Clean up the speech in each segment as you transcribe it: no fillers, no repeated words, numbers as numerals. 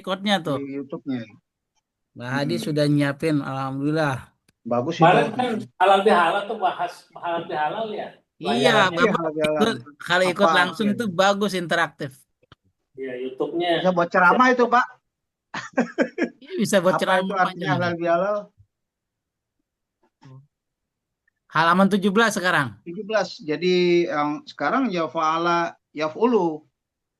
recordnya di tuh. YouTube-nya. Mbak Hadi Mm-mm. sudah nyiapin, alhamdulillah. Bagus itu. Kemarin kan halal bihalal tuh bahas halal bihalal ya Iya, pelajarannya. Iya, Bapak halal ikut, bihalal. kalau ikut Apa langsung ya? itu bagus interaktif. Ya YouTube-nya Bisa buat bisa. ceramah itu, Pak. Ini bisa buat Apa itu ceramah artinya panjang itu. halal bihalal? Halaman 17 sekarang. 17. Jadi yang sekarang ya fa'ala yaf'ulu.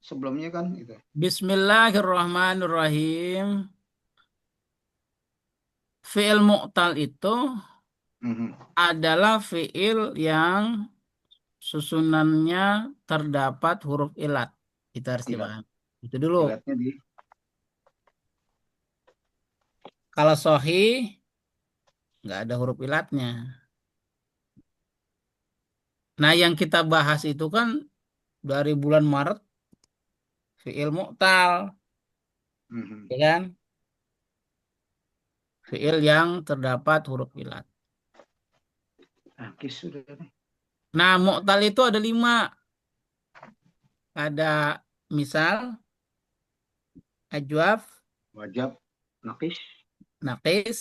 Sebelumnya kan itu. Bismillahirrahmanirrahim. Fi'il mu'tal itu Mhm. adalah fi'il yang susunannya terdapat huruf ilat. Kita harus Ilat. dipahami. Itu dulu. Ilatnya di Kalau sahih, nggak ada huruf ilatnya. Nah, yang kita bahas itu kan dari bulan Maret, fi'il mu'tal, Mhm. ya kan? Fi'il yang terdapat huruf ilat. Kis sudah nih. Nah, mu'tal itu ada 5. Ada misal, ajwaf, Wajab, nakis, naqis,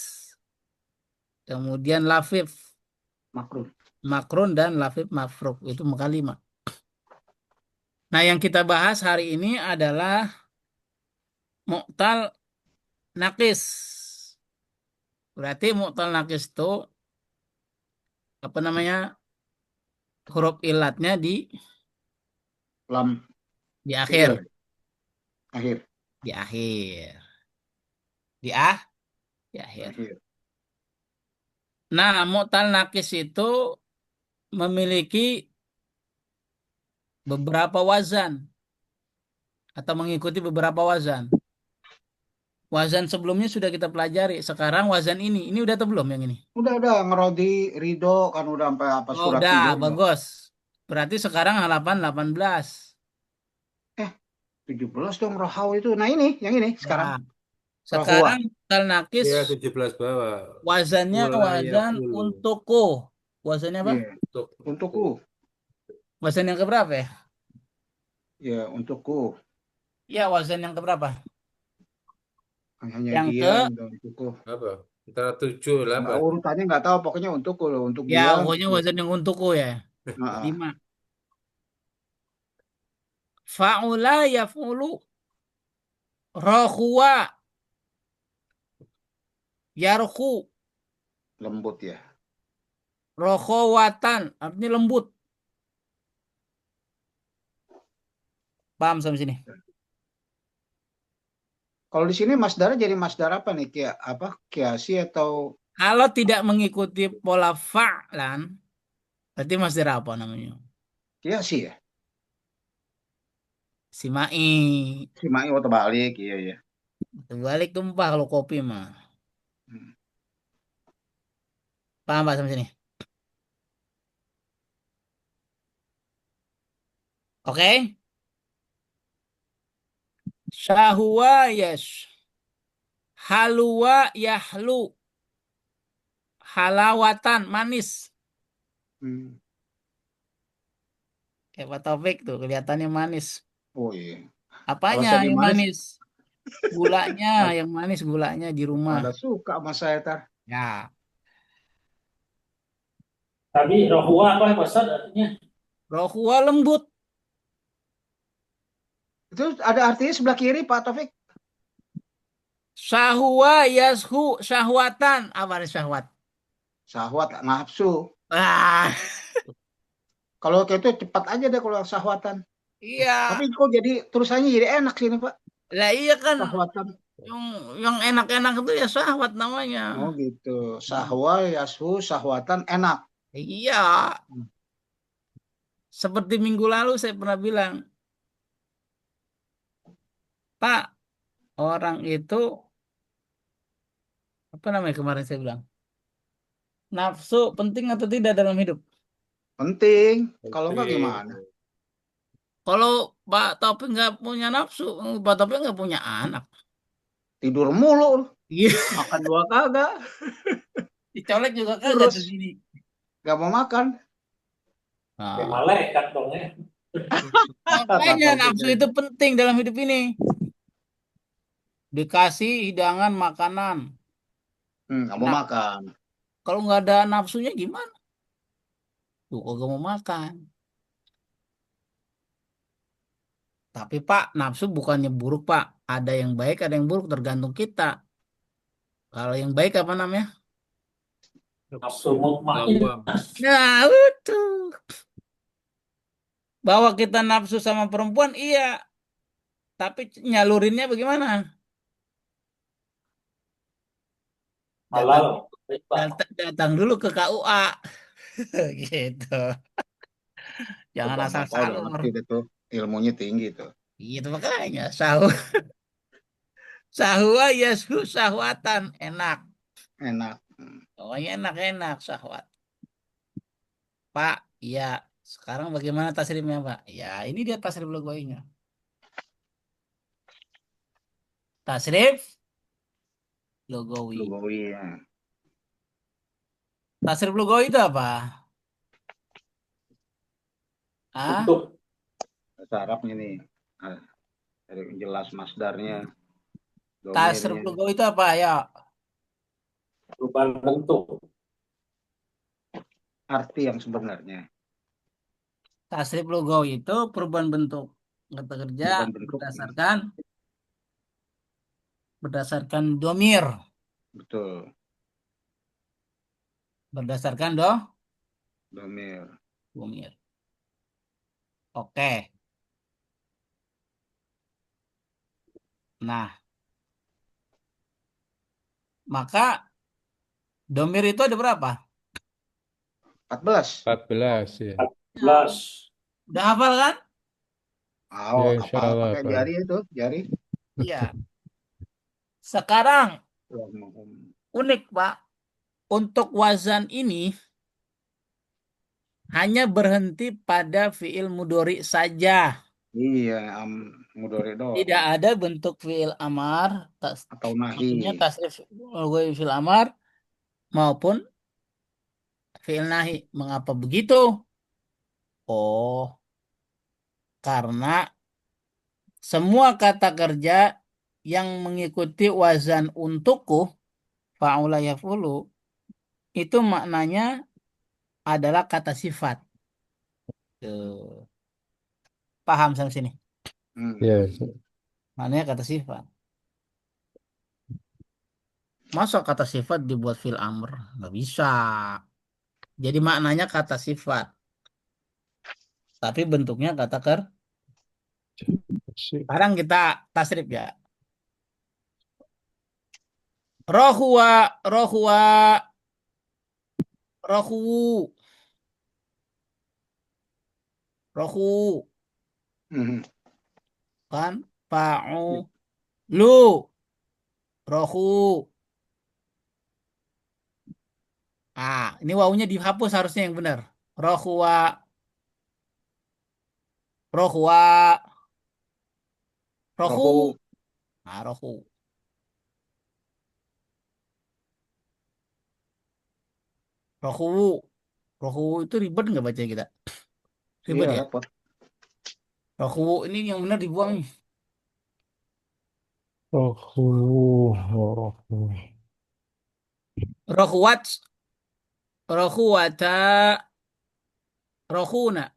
kemudian lafif, makrun. makrun, dan lafif mafruk. Itu maka 5. Nah, yang kita bahas hari ini adalah mu'tal naqis. Berarti mu'tal naqis itu apa namanya? Huruf ilatnya Lam di fi'il. akhir, Akhir. di akhir, di ah, di akhir. Akhir. Nah, mu'tal naqis itu memiliki beberapa wazan atau mengikuti beberapa wazan. Wazan sebelumnya sudah kita pelajari. Sekarang wazan ini udah atau belum yang ini? Udah ngerodi Ridho kan udah sampai apa Oh, Surati udah, juga. bagus. Berarti sekarang halaman 18. Eh, 17 dong rohau itu. Nah ini, yang ini Ya. sekarang. Rohua. Sekarang mu'tal naqis Ya, 17 bawah. wazannya Wilayah wazan hulu. untukku. Wazannya apa? Iya, untukku. Wazan yang keberapa ya? Ya, untukku. Ya, wazan yang keberapa? Hanya Yang dia ke, udah untukku. Apa? Antara 7, Nggak 8. urutannya nggak tahu, pokoknya untukku loh, untuk ya dia. pokoknya wazan yang untukku ya. Nah, 5. Fa'ula yaf'ulu rohua yarhu lembut ya. rohowatan artinya lembut. Paham sampai sini? Kalau di sini masdar jadi masdar apa nih? Kayak apa? Kiasi atau Kalau tidak mengikuti pola fa'lan, berarti masdar apa namanya? kiasi ya? Simai. Simai atau balik, iya ya. Balik tumpah kalau kopi mah. Hmm. Paham Pak sampai sini? Oke? Syahwa yash. Halwa yahlu. Halawatan manis. Hmm. Pak Taufik tuh kelihatannya manis. Oh iya. Kalau Apanya saya yang manis, manis? Gulanya, yang manis gulanya di rumah. ada suka sama saya tar. Ya, Tapi rohua apa Ustaz artinya? rohua lembut. Itu ada artinya sebelah kiri Pak Taufik. Syahwa yashu syahwatan. Apa nih syahwat? Syahwat, nafsu. Ah, Kalau kayak itu cepat aja deh kalau syahwatan. Tapi iya. kok jadi tulisannya jadi enak sini Pak. Lah iya kan Syahwatan. yang yang enak-enak itu ya syahwat namanya. Oh gitu. Sahwa, yashu, syahwatan enak. Iya, seperti minggu lalu saya pernah bilang, Pak, orang itu apa namanya kemarin saya bilang, nafsu penting atau tidak dalam hidup? Penting. Kalau enggak Oke. gimana? Kalau Pak Topik nggak punya nafsu, Pak Topik nggak punya anak. Tidur mulu. Iya, Makan dua kagak. dicolek juga kagak Terus tuh gini. nggak mau makan. Ya Nah, malaikat dong ya. makanya Pak Taufik nafsu aja. itu penting dalam hidup ini. dikasih hidangan makanan. Nggak mau Nah, makan. kalau nggak ada nafsunya gimana? Tuh, kagak mau makan. Tapi Pak, nafsu bukannya buruk Pak. Ada yang baik, ada yang buruk, tergantung kita. Kalau yang baik apa namanya? Nafsu mutmain. lawang. Nah, itu. Bahwa kita nafsu sama perempuan, iya. Tapi nyalurinnya bagaimana? Datang, Halal. Baik, Pak. datang dulu ke KUA. Gitu. Tuh, Jangan asal bapak-bapak udah salur. ngerti deh tuh. Ilmunya tinggi tuh. Gitu makanya. Sahwa yashu sahwatan. Enak. Enak. Pokoknya enak-enak sahwat. Pak, iya. Sekarang bagaimana tasrifnya, Pak? Ya, ini dia tasrif logoinya. Tasrif logowi. Lugawi ya. Tasrif logowi itu apa? Ah, Untuk Bahasa Arabnya nih. Nah, dari jelas masdarnya, tasrif domirnya, logowi itu apa? Ya, perubahan bentuk. arti yang sebenarnya. tasrif logowi itu perubahan bentuk kata kerja Bukan bentuk. berdasarkan domir, Betul. berdasarkan Domir. domir. Oke. Nah, maka domir itu ada berapa? 14. 14 ya. 14. Udah hafal kan? Oh, Ya apa insya Allah pakai Pak. jari itu, jari. Iya. Sekarang unik, Pak. Untuk wazan ini hanya berhenti pada fiil mudori saja. Iya, mudore doang. Tidak ada bentuk fiil amar, Atau nahi. maksudnya tasrif fiil amar maupun fiil nahi. Mengapa begitu? Oh, karena semua kata kerja yang mengikuti wazan untukku, fa'ula yaf'ulu, itu maknanya adalah kata sifat. Tuh. Paham sampai sini? Ya. Maknanya kata sifat. Masa kata sifat dibuat fil amr? Nggak bisa. Jadi maknanya kata sifat. Tapi bentuknya kata Sekarang kita tasrif ya. Rohua, rohua, rohu, rohu, Mhm. kan? Fa'u, lu, rohu. Ah, ini wawunya dihapus harusnya yang benar. Rohua, rohua, rohu. Rohu. Ah, rohu. Rohu. Rohu itu ribet nggak baca kita? Ribet Iya, ya? repot. Rohu ini yang benar dibuang nih. Oh, oh. Rohuwat, rohuwata, rohuna,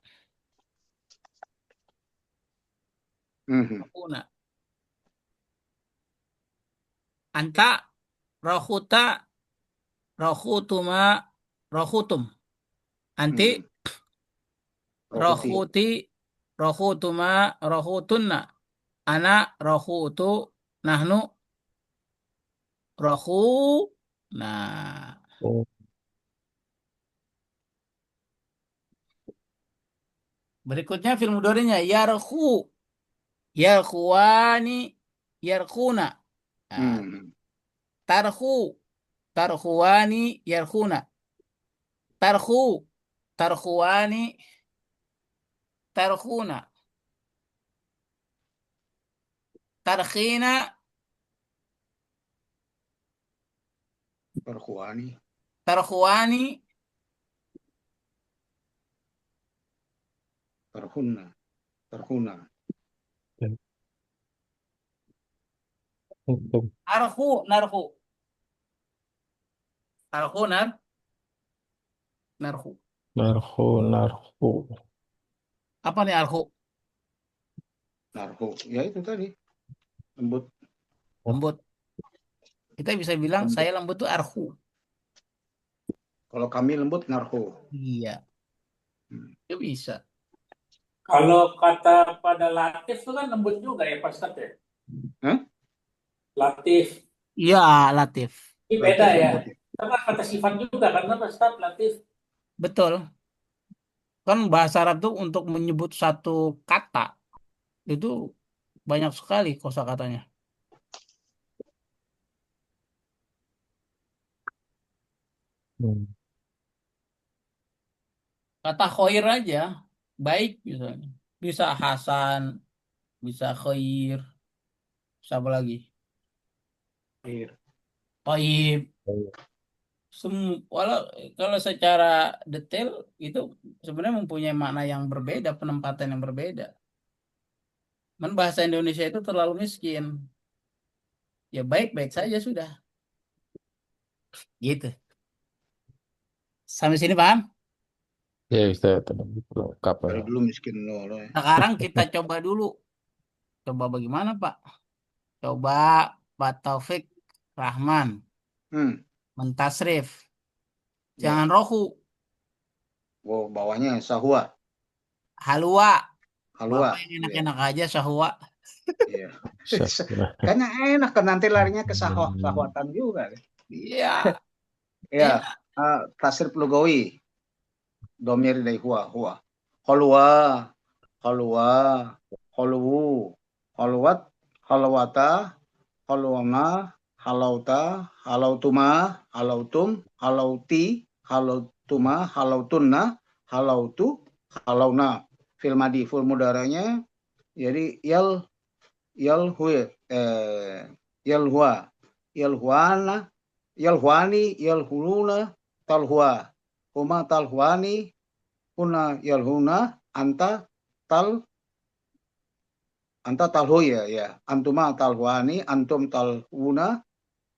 Mhm. rohuna. Anta, rohuta, rohutuma, rohutum. Anti, Mhm. Rohuti. rohuti, rohutuma, rohutunna. Ana, rohutu, nahnu, rohu. Nah, Oh, berikutnya film mudhari'nya yarhu, yarhuani, yarhuna. Nah, Mhm. tarhu, tarhuani, yarhuna. Tarhu, tarhuani, tarhuna. Tarkhina, Perkuani. tarhuani, Terhuna. Terhuna. Untung. Arhu, narhu. Arhu, narhu. Narhu, narhu. Apa nih arhu? Narhu. Ya itu tadi. Lembut. Lembut. Kita bisa bilang Lembut. saya lembut tuh arhu. Kalau kami lembut, narhu. Iya, Hmm. itu bisa. Kalau kata pada Latif itu kan lembut juga ya Pak Ustadz ya. Hah? Latif. Iya, Latif. Ini beda Latif ya. lembut. Karena kata sifat juga kan Pak Ustadz Latif. Betul. Kan bahasa Arab tuh untuk menyebut satu kata itu banyak sekali kosakatanya. Hmm. Kata khair aja, baik misalnya. Bisa Hasan, bisa khair, bisa apa lagi? Air. Taib. Walau kalau secara detail itu sebenarnya mempunyai makna yang berbeda, penempatan yang berbeda. Men bahasa Indonesia itu terlalu miskin. Ya baik-baik saja sudah. Gitu. Sampai sini paham? Ya, bisa lengkap Dari ya. dulu miskin loh. Sekarang kita coba dulu. Coba bagaimana, Pak? Coba Pak Taufik Rahman Hmm. mentasrif. Jangan Ya. rohu, Wow, bawahnya sahwa. halwa. Halwa. Bapak yang Iya. enak-enak aja sahwa. Iya. Syah. Kayaknya enak kan nanti larinya ke sahwah, sahwatan juga. Iya, Ya, enak. tasrif lugawi. Domir dari huwa. Halwa, halwa, halwu, halwat, halwata, halwana, halauta, halautuma, halautum, halauti, halautuma, halautunna, halautu, halauna. Filmadi, full mudaranya. Jadi yal huwa, yal huwa, yal huana, yal huani, yal huluna, talhua, huma talhuani, huna yal huna, tal anta talhu ya, antuma talhuani, antum talhuna,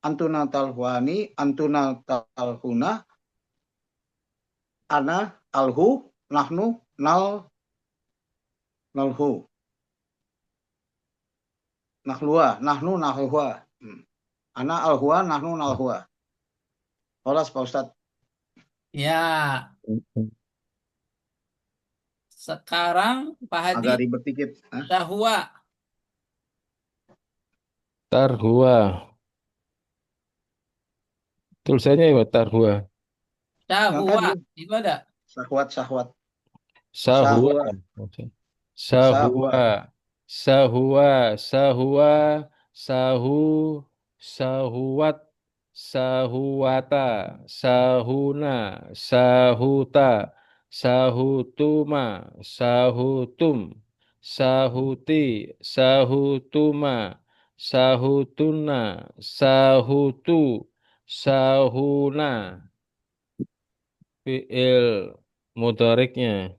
antuna talhuani, antuna talhuna, ana alhu, nahnu nalhu, nahnu nahluha. Ana alhua, nahnu nalhua. Holas Pak Ustadz. Ya, sekarang Pak Hadi Agak ribet dikit. Hah? sahwa. Tarhua. Tulisannya ya Tarhua. Yang Sahwa. tadi Itu ada. sahwat. Sahua. Sahwa. Sahwa. Sahua. Sahua. Sahua. Sahu. Sahuat. Sahuwata. Sahuna. Sahuta. Sahutuma. Sahutum. Sahuti. Sahutuma. Sahutuna. Sahutu. Sahuna. Fi'il mudhariknya.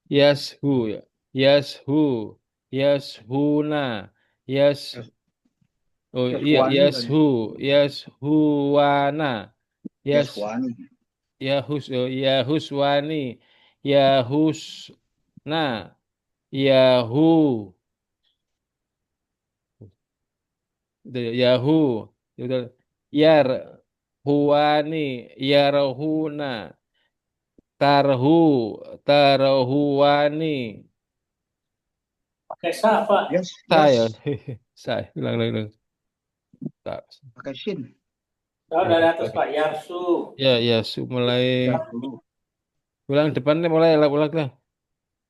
Yashu, ya. Yashu, Yashuna, Yas, oh iya, Yaswani tadi. Yashuwana, Yas, Yaswani. Yahuswani, Yahusna, Yahu, Yahu, udah. Yar, Huani, Yarhuna, Tarhu, Tarhuani. Pakai sa Pak. Saya, Yes. saya ulang. Tak. Pakai sin. Kalau dari atas Pak Yarsu. Ya, mulai Ya dulu. ulang depannya mulai ulang lah.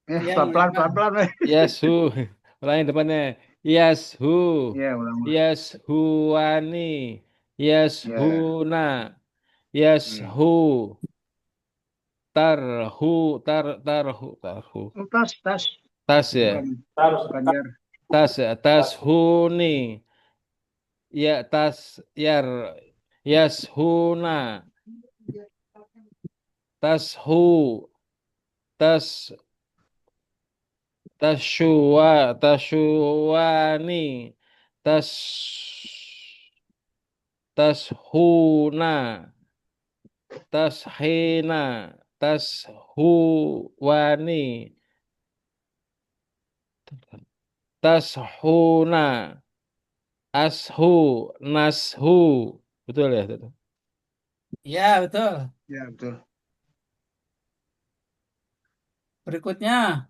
Ya, Pelan-pelan, ulang. pelan-pelan. Yasu, ulangi depannya. Yashu, Ya, ulang. Yashuani, Ya. Yashuna, Hmm. Yashu, Tarhu. Oh, tas. Tas Bukan ya, Harus bukan jar. Tashuni, ya Yashuna, Tashu, Tas tashuwani, tas tashuna, tashina, tashuwani, tashuna, ashu, nashu. Betul ya? Betul. Ya, betul. Ya, betul. Berikutnya,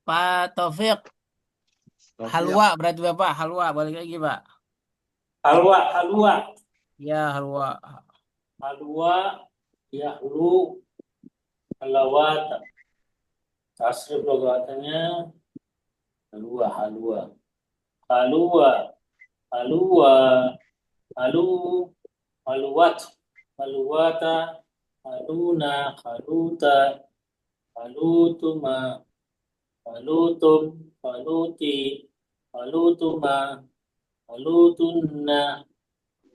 Pak Taufik. Taufik. Halwa berarti Bapak. Halwa, balik lagi, Pak. Halwa, halwa, Ya, halwa. halwa, yahlu, halawat. Tasrif logatannya halwa, halwa, halwa, halwa, halu, haluwat, haluwata, haluna, haluta, halutuma, halutum, haluti, halutuma, halutunna,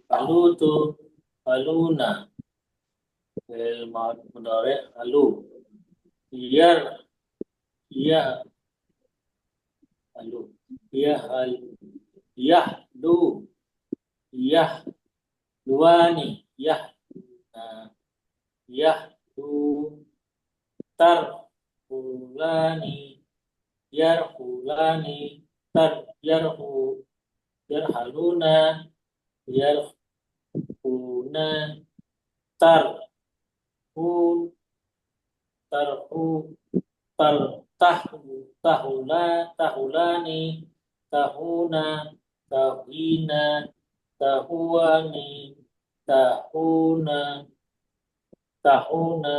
halutu, haluna. Mudhari halu. Iyar, iya, halu. Iya, hal, iya, lu, iya, luani, iya, nah, iya, lu, tar, hulani, yar, hulani, tar, yarhu, yarhaluna, yarhuna, tar, hun, tarhu, tar, tahu, tahula, tahulani, tahuna, tahina, tahuani, tahuna, tahuna,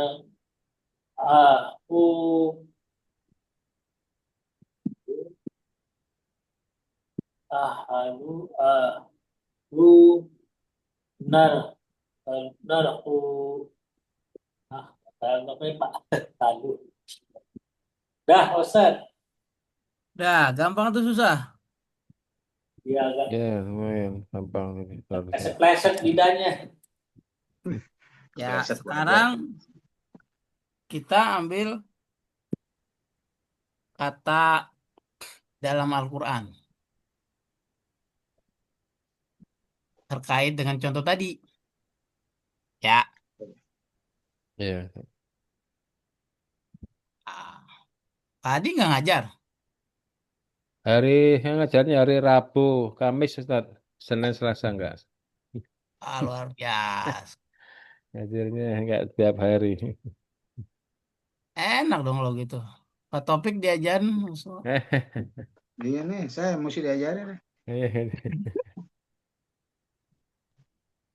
ahu, ahalu, ahu, nar, narhu, kalau Pak, tadu. Dah, Ustaz. Dah, gampang atau susah? Dia agak Ya, lumayan gampang ini. pleset-pleset lidahnya. Ya, Kepleset wajar. sekarang kita ambil kata dalam Al-Quran terkait dengan contoh tadi. Ya, Ya. ah, tadi nggak ngajar. Hari yang ngajarnya hari Rabu, Kamis, Ustaz. Senin, Selasa enggak? Ah, luar biasa. Ngajarnya enggak tiap hari. Enak dong kalau gitu. Pak Topik diajarin. Iya nih, saya mesti diajarin nih.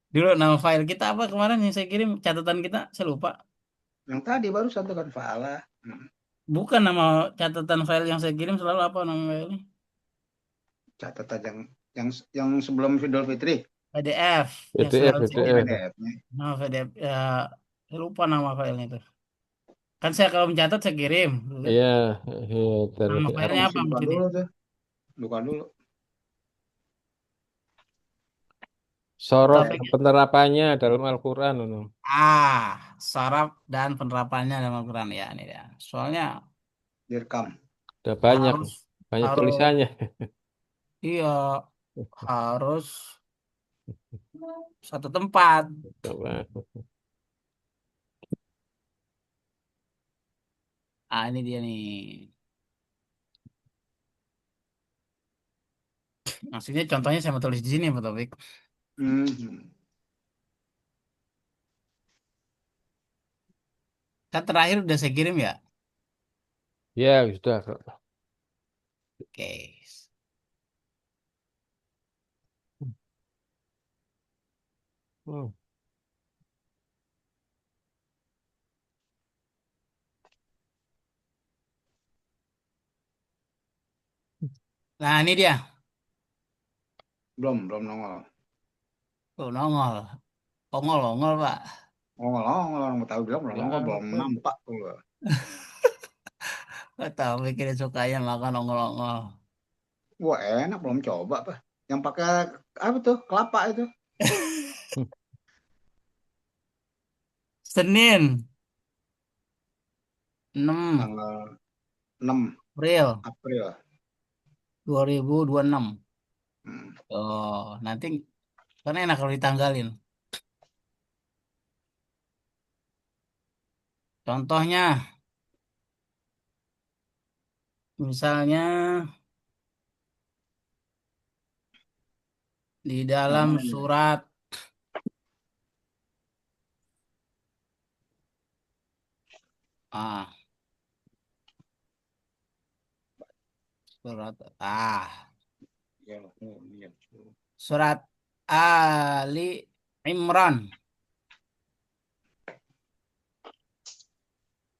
Dulu nama file kita apa kemarin yang saya kirim catatan kita, saya lupa. Yang tadi baru satu kan Fala. Bukan nama catatan file yang saya kirim selalu apa nama filenya? Catatan yang sebelum Idul Fitri. PDF yang PDF, selalu saya Oh, kirim. PDF. PDF-nya. Nama PDF ya, saya lupa nama filenya itu. Kan saya kalau mencatat saya kirim. Gitu. Iya, iya, Nama Oh, filenya mesti apa buka mesti dulu tuh. Buka dulu. Pak sorof Topik. penerapannya dalam Al-Quran. Saraf dan penerapannya dalam Al-Quran ya ini ya. Soalnya Direkam. Udah banyak, harus banyak harus tulisannya. iya harus satu tempat. Coba. Ini dia nih. Maksudnya contohnya saya mau tulis di sini Pak Topik. Mhm. Kan terakhir udah saya kirim ya. Ya, sudah. Kak. Oke. Hmm. Nah ini dia. Belum nongol. Tuh nongol. Ongol-ongol Pak. Nongol, orang tahu bilang belum nongol, belum Apa? nampak tuh. Gak tahu bikin sukanya makan ongol-ongol. Wah, enak belum coba, Pak. Yang pakai apa tuh? Kelapa itu. Senin 6 Tanggal 6. April April. 2026. Hmm. Oh, nanti kan enak kalau ditanggalin. Contohnya, misalnya di Yang dalam mana nih? surat ah surat Ya, oh, iya. surat Ali Imran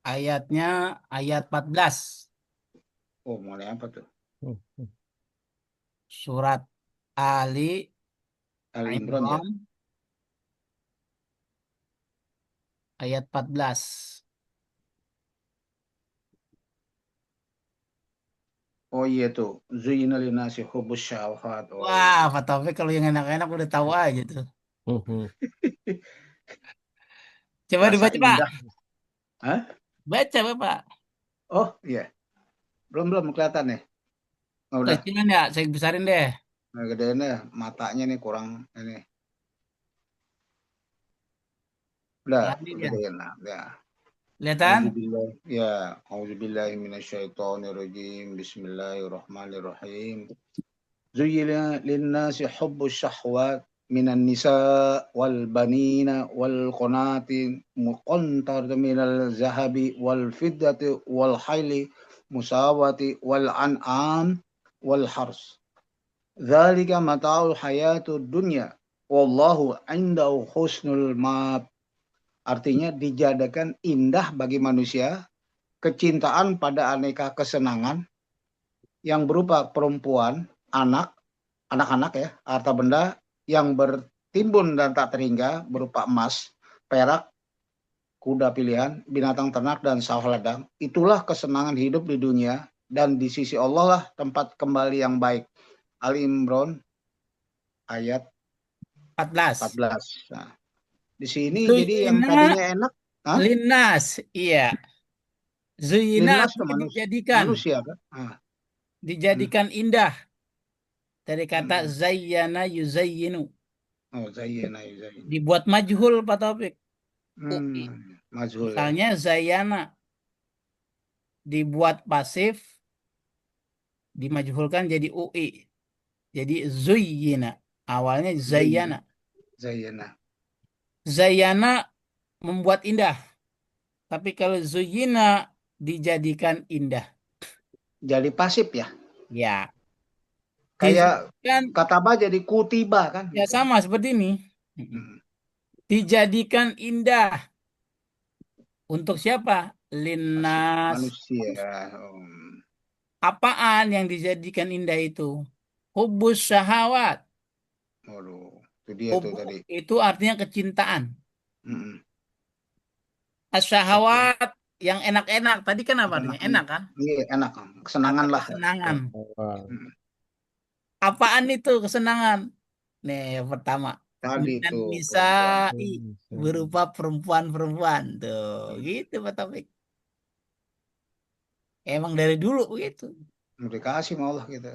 ayatnya ayat 14. Oh, mulai apa tuh? Hmm. Surat Ali Ali Imran ya? Imran ayat 14. Oh iya tuh. Zuyina linasi hubbus syahwat. Oh iya, Wah, iya. Pak Taufik kalau yang enak-enak udah tahu aja tuh. Hmm. Coba Rasa dibaca, Pak. indah. Hah? Baca, Bapak. Oh iya. Belum kelihatan nih. Oh, udah. Kecilan ya, saya besarin deh. Nah, gedein deh. Matanya nih kurang ini. Udah, Nah, ini dia. gedein lah. Ya. Kelihatan? Auzubillah. Ya. Auzubillahi minasyaitonirrajim. Bismillahirrahmanirrahim. Zuyyina linnasi hubbus syahwat minan nisa wal banina wal qanati muqantar minal zahabi wal fiddati wal hayli musawati wal an'am wal hars. Dzalika mata'ul hayatud dunya wallahu indahu husnul ma'ab. Artinya dijadikan indah bagi manusia kecintaan pada aneka kesenangan yang berupa perempuan, anak-anak ya, harta benda yang bertimbun dan tak terhingga berupa emas, perak, kuda pilihan, binatang ternak, dan sawah ladang. Itulah kesenangan hidup di dunia dan di sisi Allah lah tempat kembali yang baik. Ali Imran ayat 14. 14. Nah, di sini jadi yang Zuyina tadinya enak, linnas. Iya. Zuyina linnas ke artinya dijadikan. manusia kan? Dijadikan indah. Dari kata Hmm. zayyana yuzayyinu. Oh, zayyana. Dibuat majhul, Pak Taufik. UI. Mazhul ya. Misalnya zayyana. Dibuat pasif. Dimajhulkan jadi UI. Jadi zuyyina. Awalnya zayyana. Zayyana. Zayyana membuat indah. Tapi kalau zuyyina dijadikan indah. Jadi pasif ya. Ya. Kayak Dijadikan, kata ba jadi kutiba kan ya gitu. sama seperti ini. Hmm. Dijadikan indah. Untuk siapa? Linnas. Manusia. Apaan yang dijadikan indah itu? Hubus syahawat. Waduh, itu dia tuh Hubu tadi. itu artinya kecintaan. Mm-mm. Oke. Asyahawat yang enak-enak. Tadi kan apa artinya? Enak kan? Iya, enak. Kesenangan Atau lah. kesenangan. Mm. Apaan itu kesenangan? Nih, yang pertama. Tadi Minan tuh perempuan. nisa'i berupa perempuan-perempuan. Tuh, Hmm. gitu Pak Taufik. Emang dari dulu begitu. Mau dikasih sama Allah gitu.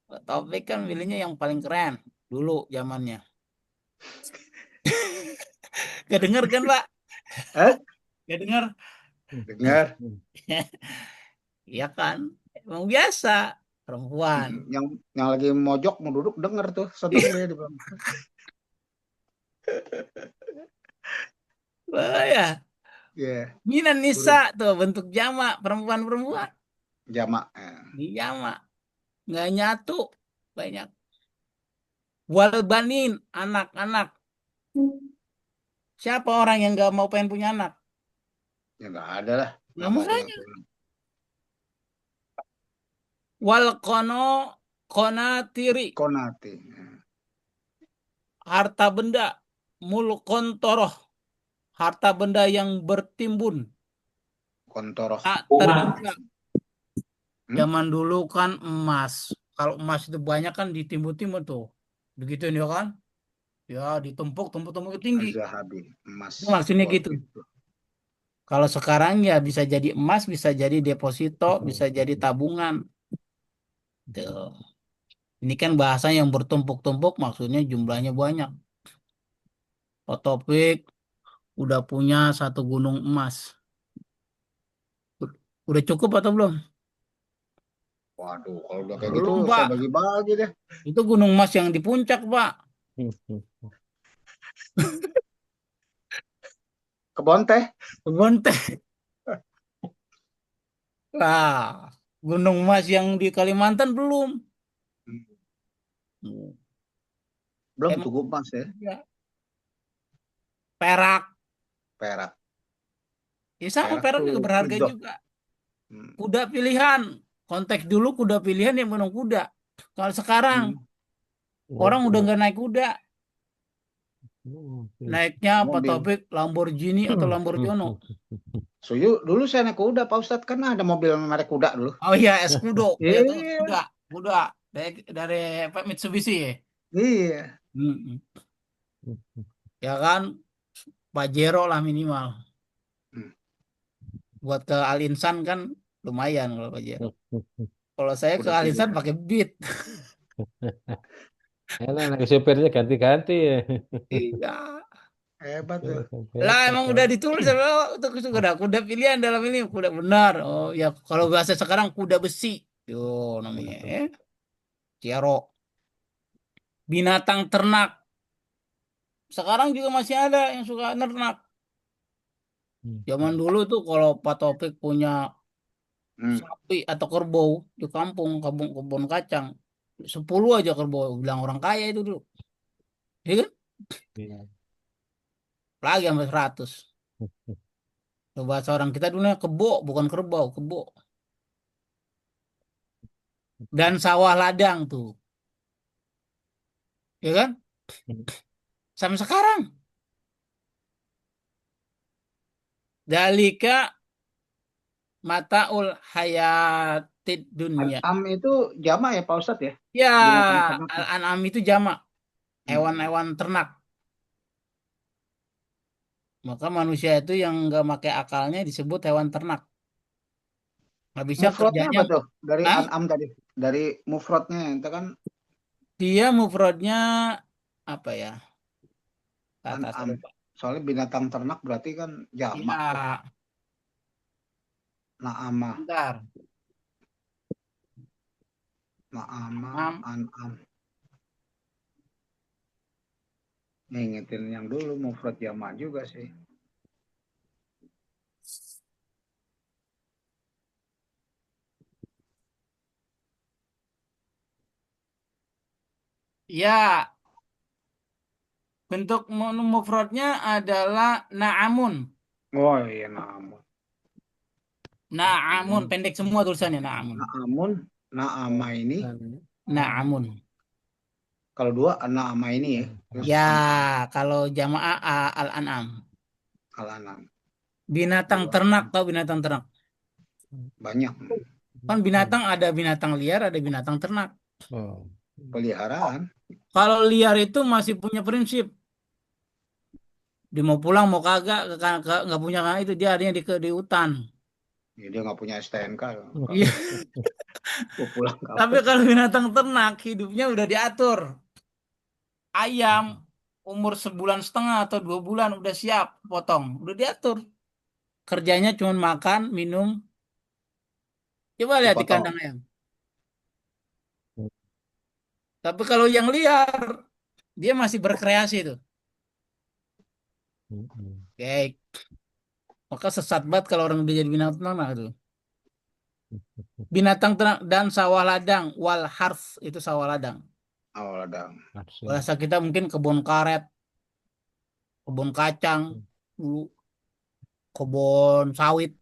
Pak Taufik kan milihnya yang paling keren. Dulu zamannya. Gak denger kan Pak? Eh? Gak denger? Dengar. Iya kan? Emang biasa. Perempuan. Yang lagi mojok mau duduk denger tuh, seneng dia di belakang. Wah ya. Iya, Minan nisa huruf tuh bentuk jamak perempuan-perempuan. jamak. Di jamak. Nggak nyatu. Banyak. Walbanin. Anak-anak. Siapa orang yang nggak mau pengen punya anak? Ya nggak ada lah, Nah nggak mau punya makanya. Walkono konatiri. konati. Harta benda. Mulkontoroh. Harta benda yang bertimbun. Kontoroh. Tak Bunga. terhingga. Zaman dulu kan emas. Kalau emas itu banyak kan ditimbun-timbun tuh. Begitu ya kan? Ya ditumpuk tinggi. Zahabi, emas. Itu maksudnya Wah, gitu. gitu. Kalau sekarang ya bisa jadi emas, bisa jadi deposito, bisa jadi tabungan. Tuh. Ini kan bahasa yang bertumpuk-tumpuk, maksudnya jumlahnya banyak. Pak Taufik udah punya 1 gunung emas. Udah cukup atau belum? Waduh, kalau udah kayak gitu Belum, saya Pak. bagi-bagi deh. Itu gunung emas yang di puncak, Pak. Kebon teh. Kebon teh. Lah, gunung emas yang di Kalimantan belum. Belum Emang cukup mas ya. ya. Perak. Perak. Ya sama, Perak perak tuh juga berharga hijau. juga. Hmm. Kuda pilihan. Konteks dulu kuda pilihan yang menang kuda. Kalau sekarang Hmm. orang udah nggak naik kuda. Naiknya Pak Mobil. Taufik Lamborghini atau Lamborghini. Dulu saya naik kuda Pak Ustadz, kan ada mobil merek kuda dulu. Oh iya, Escudo. Ya tuh Iya, kuda. Kuda. Dari Pak Mitsubishi ya. iya. Mm-mm. Ya kan, Pajero lah minimal. Hmm. Buat ke Alinsan kan lumayan kalau Pajero. Kalau saya ke Kuda Alinsan pilihan. pakai Beat. Enak, anak supirnya ganti-ganti ya. Iya. Hebat tuh. Lah Hebat, emang udah hebat. ditulis oh, itu kuda pilihan dalam ini kuda benar. Oh ya kalau bahasa sekarang kuda besi. Yo namanya Ciaro. Binatang ternak. Sekarang juga masih ada yang suka ternak. Zaman dulu tuh kalau Pak Topik punya Hmm. sapi atau kerbau di kampung, kampung kebun kacang. 10 aja kerbau bilang orang kaya itu dulu. Iya kan? Iya. Lagi sampai 100. Tuh bahasa orang kita dulu kebo bukan kerbau, kebo. Dan sawah ladang tuh. Ya kan? Sama sekarang. Dalika mataul hayatid dunia. An'am itu jama ya Pak Ustadz ya? Ya, Binatang ternak. al-an'am itu jamak. Hmm. Hewan-hewan ternak. Maka manusia itu yang nggak pakai akalnya disebut hewan ternak. Nggak bisa Mufrodnya kerjanya. apa tuh? Dari Hah? An'am tadi. Dari mufrodnya itu kan Dia mufradnya apa ya? Kata saya An'am. lupa. Soalnya binatang ternak berarti kan jamak tuh. Ya, Na'ama, bentar. na'ama, Am- An'am. Ngingetin yang dulu mufrad jamak juga sih. Ya, bentuk mufradnya adalah na'amun. Oh iya na'amun. Na'amun, pendek semua tulisannya na'amun. Na'amun, na'ama ini. Na'amun. Kalau dua na'ama ini ya. Terus Ya, An'am, kalau jamaah al-an'am. al-an'am. Binatang Dua. ternak, tahu binatang ternak? Banyak. Kan binatang ada binatang liar, ada binatang ternak. Oh. Peliharaan. Kalau liar itu masih punya prinsip. Dia mau pulang mau kagak, nggak punya itu dia adanya di hutan. Ya, dia nggak punya STNK. Iya. Mau pulang Tapi kapan? kalau binatang ternak hidupnya udah diatur. Ayam umur 1,5 bulan atau 2 bulan udah siap potong, udah diatur. Kerjanya cuma makan, minum. Coba lihat di Dipotong. kandang ayam. Tapi kalau yang liar, dia masih berkreasi tuh. Oke. Maka sesat banget kalau orang udah jadi binatang ternak tuh. Binatang ternak dan sawah ladang, wal harf itu sawah ladang. Awal ada. Bahasa kita mungkin kebun karet, kebun kacang, dulu kebun sawit.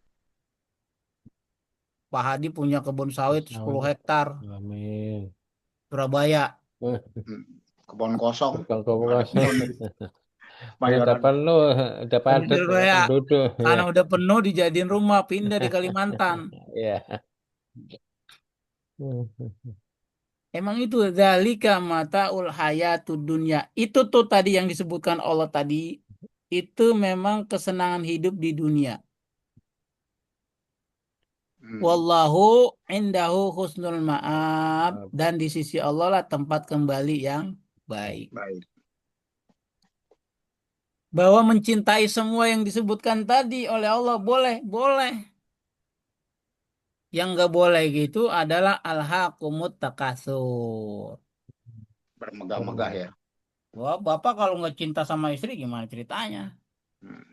Pak Hadi punya kebun sawit 10 hektar, Amin. Surabaya. Kebun kosong. Kalau Ada kosong. kebun Udah Bayoran. penuh, udah Kebun padat Surabaya. penduduk. Karena Ya. udah penuh dijadiin rumah, pindah di Kalimantan. Ya. Emang itu zalika mataul hayatud dunya. Itu tuh tadi yang disebutkan Allah tadi, itu memang kesenangan hidup di dunia. Hmm. Wallahu indahu husnul ma'ab, dan di sisi Allah lah tempat kembali yang baik. Baik. Bahwa mencintai semua yang disebutkan tadi oleh Allah boleh, boleh. Yang nggak boleh gitu adalah alhaqumut takatsur. Bermegah-megah ya. Wah, bapak kalau nggak cinta sama istri gimana ceritanya? Hmm.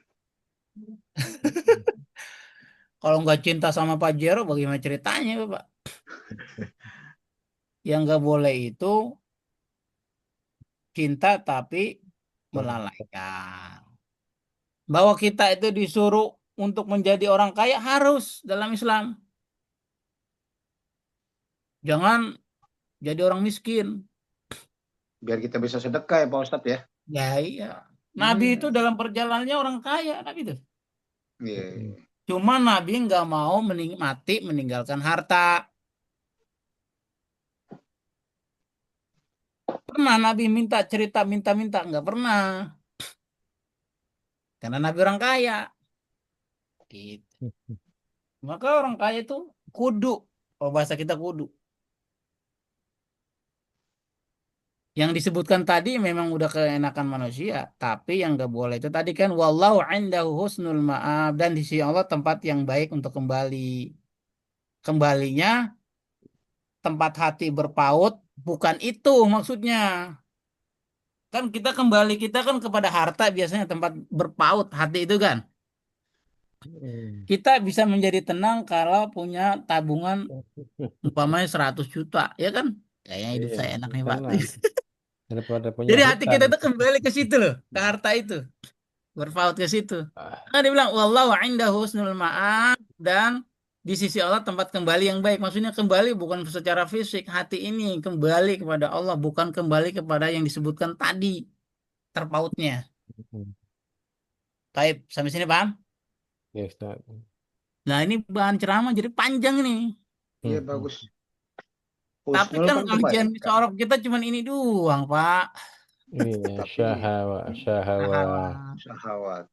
Kalau nggak cinta sama Pak Jero bagaimana ceritanya, bapak? Yang nggak boleh itu cinta tapi melalaikan. Bahwa kita itu disuruh untuk menjadi orang kaya harus dalam Islam. Jangan jadi orang miskin. Biar kita bisa sedekah ya Pak Ustadz ya. Ya iya. Nabi itu Hmm. dalam perjalanannya orang kaya, Nabi itu. Iya. Iya. Cuma Nabi nggak mau mati meninggalkan harta. Pernah Nabi minta cerita, minta-minta, nggak pernah. Karena Nabi orang kaya. Gitu. Maka orang kaya itu kudu. Oh, bahasa kita kudu. Yang disebutkan tadi memang udah keenakan manusia, tapi yang nggak boleh itu tadi kan wallahu indahu husnul ma'ab, dan di sisi Allah tempat yang baik untuk kembali. Kembalinya tempat hati berpaut, bukan itu maksudnya. Kan kita kembali kita kan kepada harta biasanya tempat berpaut hati itu kan. Kita bisa menjadi tenang kalau punya tabungan umpamanya 100 juta, ya kan? Kayaknya hidup Iya, saya enak nih, Pak. tenang. Daripada punya Jadi hati hutang. kita tuh kembali ke situ loh, ke harta itu. Berpaut ke situ. Ah, Nah, dia bilang wallahu indahu husnul ma'ab, dan di sisi Allah tempat kembali yang baik. Maksudnya kembali bukan secara fisik, hati ini kembali kepada Allah, bukan kembali kepada yang disebutkan tadi terpautnya. Taib, sampai sini paham? ya, Ustaz. Nah, ini bahan ceramah jadi panjang nih. Iya Hmm. bagus. Tapi Husnul kan kan ujian kebaikan. sorab kita cuma ini doang, Pak. Iya, Tapi syahwa, syahwa, Nah, syahwat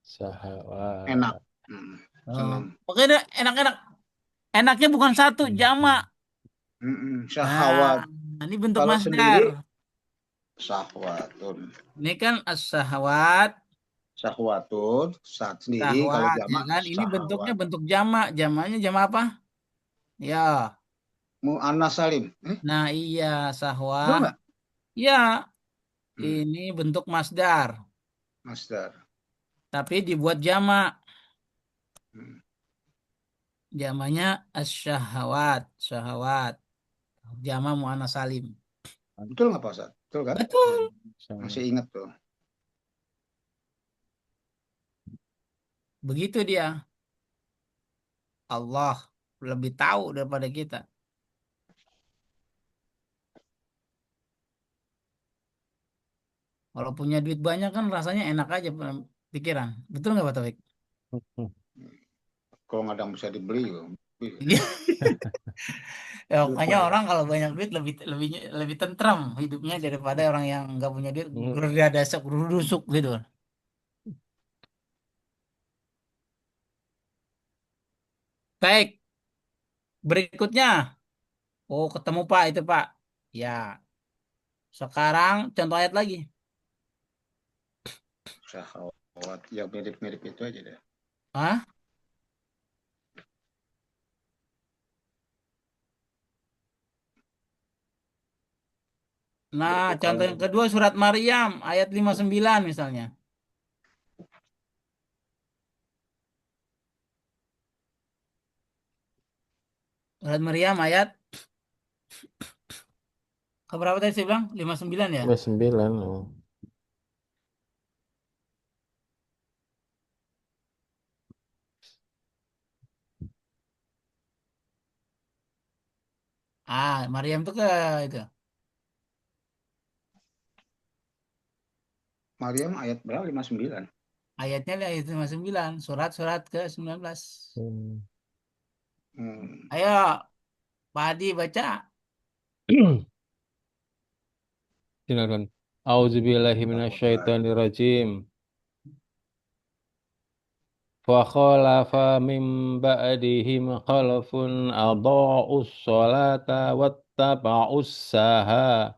syahwa. enak. Hmm. oh. Senang. Pokoknya enak-enak. Enaknya bukan satu, jamak. Syahwat. Nah, ini bentuk Kalau masdar. sendiri syahwatun. Ini kan as-sahawat, Syahwatun saat sendiri kalau syahwat, ya jamak kan? Ini bentuknya syahwat. bentuk jamak. Jamaknya jamak apa? Ya. Mu'annas salim. Nah, iya, Betul sahwah. nggak? Ya, Hmm. ini bentuk masdar. Masdar. Tapi dibuat jamak. Hmm. Jamaknya as-syahawat, syahwat. Jamak muannas salim. Betul nggak Pak Ustadz? Betul kan? Betul. Masih ingat tuh. Begitu dia. Allah lebih tahu daripada kita. Kalau punya duit banyak kan rasanya enak aja pikiran. Betul nggak Pak Taufik? Kalau nggak ada yang bisa dibeli juga. Ya, makanya Lupa ya. orang kalau banyak duit lebih lebih lebih tentram hidupnya daripada orang yang nggak punya duit Hmm. gerdasak gerudusuk gitu. Baik, berikutnya. Oh, ketemu Pak itu Pak. Ya, sekarang contoh ayat lagi. Syahwat. Ya mirip-mirip itu aja deh. Hah? Nah, contoh Berbukalah. yang kedua surat Maryam ayat 59 misalnya. Surat Maryam ayat keberapa tadi saya bilang? 59 ya? 9. Oh. Ah, Maryam itu ke itu. Maryam ayat berapa? 59. Ayatnya ayat 59, surat-surat ke 19. Hmm. Hmm. Ayo, Pak Hadi baca. Silakan. Auzubillahi minasyaitonirrajim. فخلف من بعدهم خلف أضاعوا الصلاة واتبعوا الشهوات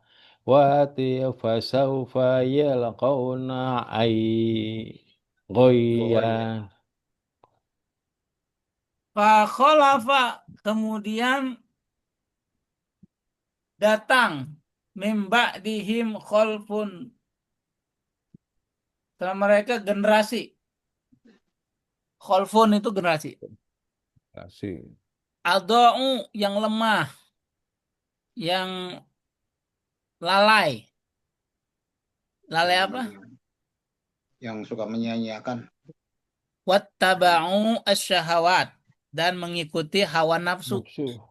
فسوف يلقون غيا. Fakhalafa, kemudian datang mimba dihim kholfun, setelah mereka generasi. Kholfun itu generasi. Kasih. Adau yang lemah, yang lalai. Lalai apa? Yang suka menyia-nyiakan. Wattaba'u asyahawat, dan mengikuti hawa nafsu. Nafsu.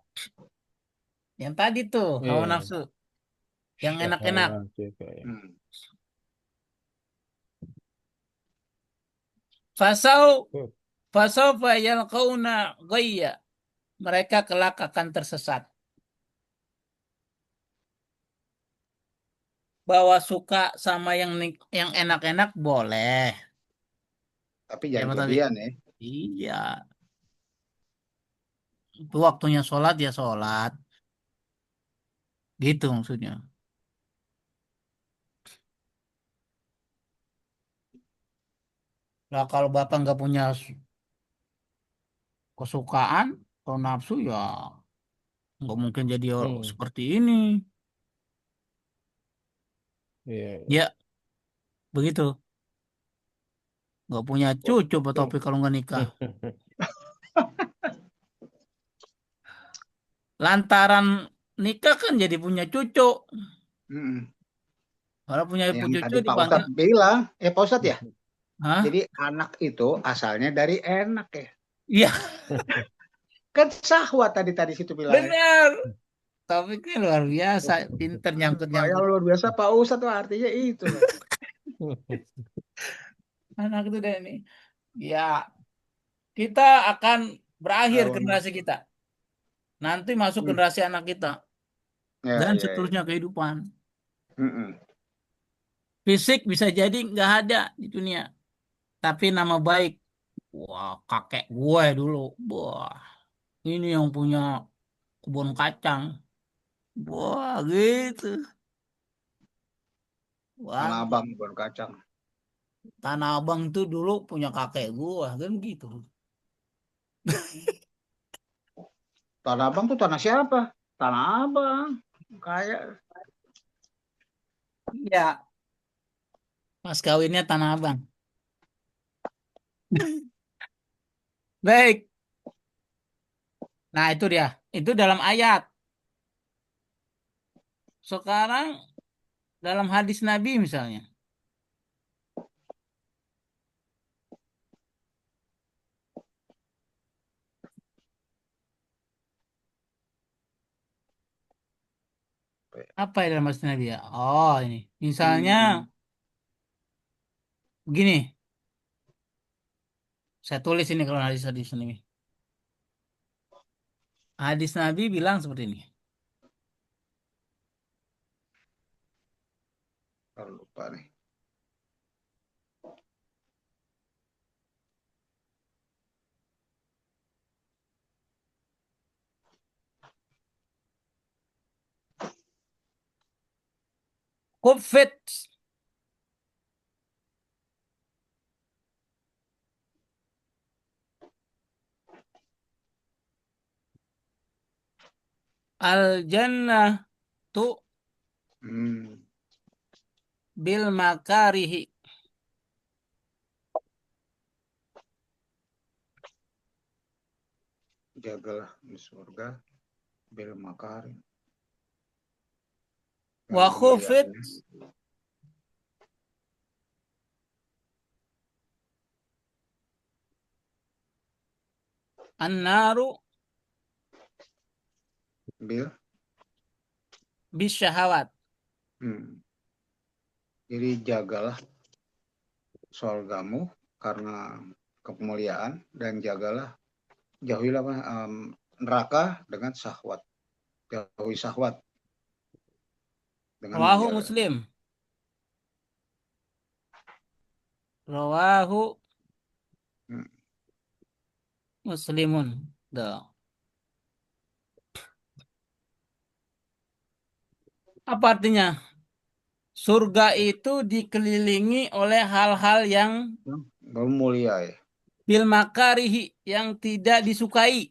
Yang tadi tuh, hawa Iya. nafsu. Yang enak-enak. Syahwat juga ya. Hmm. Fasau Oh, fasaufa yalqauna ghayya. Mereka kelak akan tersesat. Bahwa suka sama yang enak-enak boleh. Tapi Ya, jangan Pak Taufik? kelebihan ya. Iya. Itu waktunya sholat ya sholat. Gitu maksudnya. Nah, kalau Bapak nggak punya kesukaan, kalau nafsu ya nggak mungkin jadi hmm. seperti ini. Iya. Ya, begitu. Nggak punya cucu Pak Taufik kalau nggak nikah. Lantaran nikah kan jadi punya cucu. Hmm. Kalau punya Yang cucu tadi Pak dipanggil, Ustadz bilang, Pak Ustadz ya. hah? Jadi anak itu asalnya dari enak ya. Iya, Kan syahwat tadi situ bilangnya. benar. Topiknya luar biasa, pinter Pak yang nyangkut-nyangkut. luar biasa Pak Ustadz tuh artinya itu loh. Anak itu deh ini. Ya, kita akan berakhir Hawa generasi nafsu. kita. Nanti masuk Hmm. generasi anak kita. Ya, Dan ya, ya. seterusnya kehidupan. Mm-mm. Fisik bisa jadi nggak ada di dunia. Tapi nama baik. Wah, kakek gue dulu. Wah, ini yang punya kebun kacang. Wah, gitu. Tanah Wah, Abang bukan kacang. Tanah Abang tuh dulu punya kakek gua, kan gitu. Tanah Abang tuh tanah siapa? Tanah Abang. Kayak Iya, mas kawinnya Tanah Abang. Baik. Nah, itu dia. Itu dalam ayat. Sekarang dalam hadis Nabi misalnya. Apa ya dalam hadis Nabi ya? Oh, ini. Misalnya hmm, begini. Saya tulis ini kalau hadis-hadis ini. Hadis Nabi bilang seperti ini. kalau lupa nih. Kufit al jannah tu Hmm, bil makarihi. jagalah di surga bil makarim Wa dengan khufit kemuliaannya. an-naru Bil. bisyahawat. Hmm. Jadi jagalah surgamu karena kemuliaan dan jagalah jauhilah neraka dengan syahwat. Jauhi syahwat dengan Rawahu menjaga. Muslim. Rawahu Hmm. muslimun. Tuh. Apa artinya? Surga itu dikelilingi oleh hal-hal yang Mulia ya. bil makarihi, yang tidak disukai,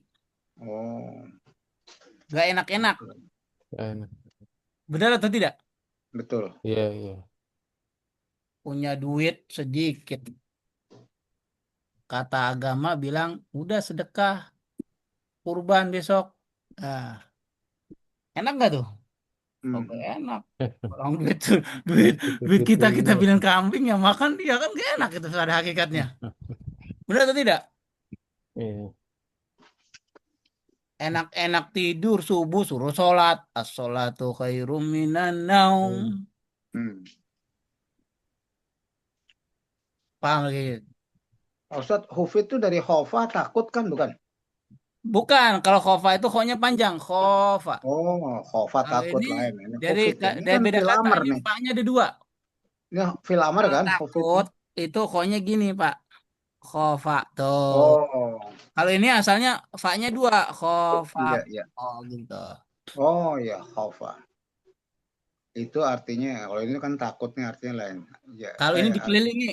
Oh, gak enak-enak. Enak. Benar atau tidak? betul. Iya, iya. Punya duit sedikit. Kata agama bilang, udah sedekah, kurban besok. Nah, enak gak tuh? Oh, gak Hmm. enak. Orang duit duit duit kita Dikit-dikit ini. bilang kambing yang makan dia kan gak enak itu pada hakikatnya. Benar atau tidak? Iya. Enak-enak tidur subuh suruh sholat. As-sholatu khairum minan naum. Hmm. Paham lagi? Ustaz, hufid itu dari khofa, takut kan bukan? Bukan, kalau khofa itu khonya panjang, khofa. Oh, khofa Kalau takut ini lain. Ini dari hufid ya. Ini dari kan beda fil kata, amr ini nih. paknya ada dua. Ini fil amr Kalau kan, hufid takut nih. itu khonya gini, Pak. Khofa tuh. Oh, Kalau ini asalnya fa-nya dua, khofa. iya, iya. Oh gitu. Oh, ya, khofa. Itu artinya, kalau ini kan takutnya artinya lain. Ya, Kalau ini dikelilingi,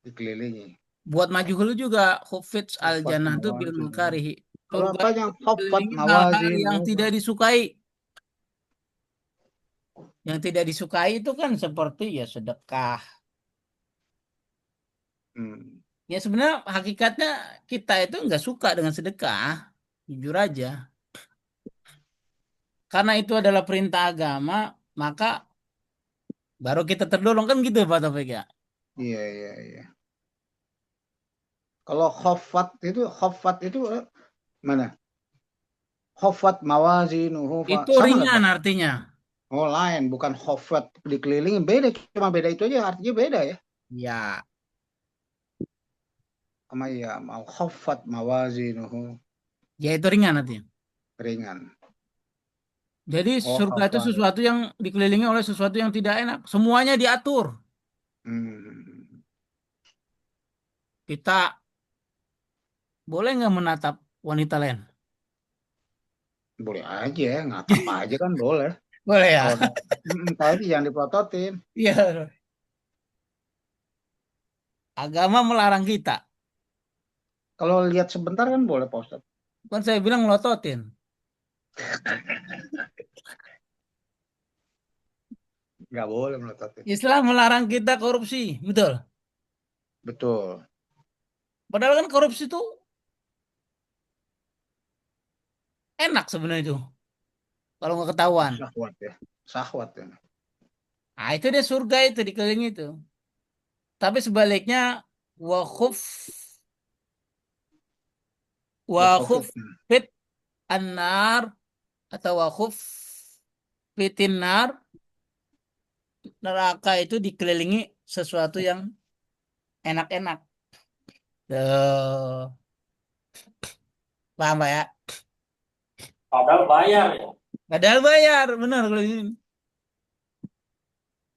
dikelilingi. buat maju dulu juga khufits al Khofat jannatu bil mawazin. makarihi. Kalau Surga apa itu yang khofat dikelilingi hal-hal mawazin. yang tidak disukai. Yang tidak disukai itu kan seperti ya sedekah. Hmm. Ya sebenarnya hakikatnya kita itu nggak suka dengan sedekah, jujur aja. Karena itu adalah perintah agama, maka baru kita terdorong kan gitu Pak Taufik ya. Iya, iya, iya. Kalau khofat itu mana? Khofat mawazinuhu Itu sama nggak ringan Pak? artinya. Oh lain, bukan khofat dikelilingi. Beda, cuma beda itu aja artinya beda ya. Ya, Sama ya, mau khofat mawazinuhu ya itu ringan artinya. ringan. Jadi Oh surga itu khofat. sesuatu yang dikelilingi oleh sesuatu yang tidak enak. Semuanya diatur. Hmm. Kita boleh nggak menatap wanita lain? Boleh aja, ngatap aja kan boleh. Boleh ya. Kalau tapi jangan diprototin. Iya. Agama melarang kita. Kalau lihat sebentar kan boleh Pak Ustadz. Kan saya bilang melototin. Nggak boleh melototin. Islam melarang kita korupsi, betul. Betul. Padahal kan korupsi itu enak sebenarnya itu. Kalau nggak ketahuan. Syahwat ya. Syahwat ya. Nah itu dia surga itu dikelilingi itu. Tapi sebaliknya wa khuf wa Wakhofit. khuf fit anar atau wa khuf fitin nar, neraka itu dikelilingi sesuatu yang enak-enak. Tuh, paham Pak ya? Padahal bayar ya. Padahal bayar, benar kalau ini.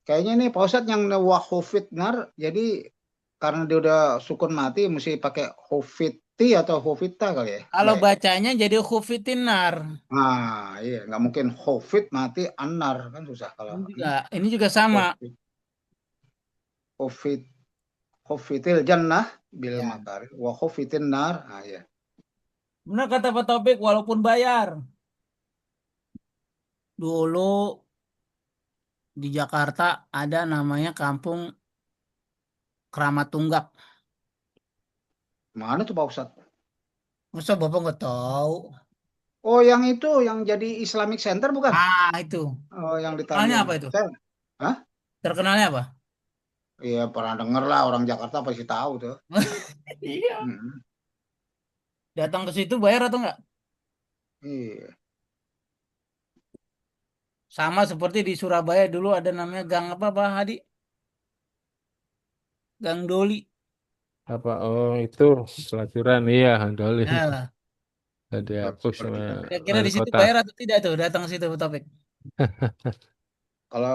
Kayaknya nih Pak Ustadz yang wakhofit nar, jadi karena dia udah sukun mati mesti pakai khofiti atau khofita kali ya? Kalau Enggak ya? bacanya jadi khufitin nar. Nah, iya nggak mungkin khofit mati anar kan susah kalau Ini juga sama. khofit khofit khofitil jannah bil Ya. makari wa khofitin nar. Ah ya. Benar kata Pak Taufik, walaupun bayar. Dulu di Jakarta ada namanya Kampung Keramat Tunggak. Mana tuh Pak Ustadz? Masa Bapak nggak tahu? Oh, yang itu yang jadi Islamic Center bukan? Ah, itu. Oh, yang di Terkenalnya Tanjung. apa itu? Hah? Terkenalnya apa? Iya, pernah denger lah orang Jakarta pasti tahu tuh. Iya. Mm-mm. Datang ke situ bayar atau enggak? Iya. Sama seperti di Surabaya dulu ada namanya Gang apa Pak Hadi? Gang Doli. Apa? Oh, itu pelacuran. Iya, handalin. Nah, Ada Oh, hapus seperti sama itu. kira-kira wali di situ kota. bayar atau tidak tuh datang ke situ Pak Taufik? Kalau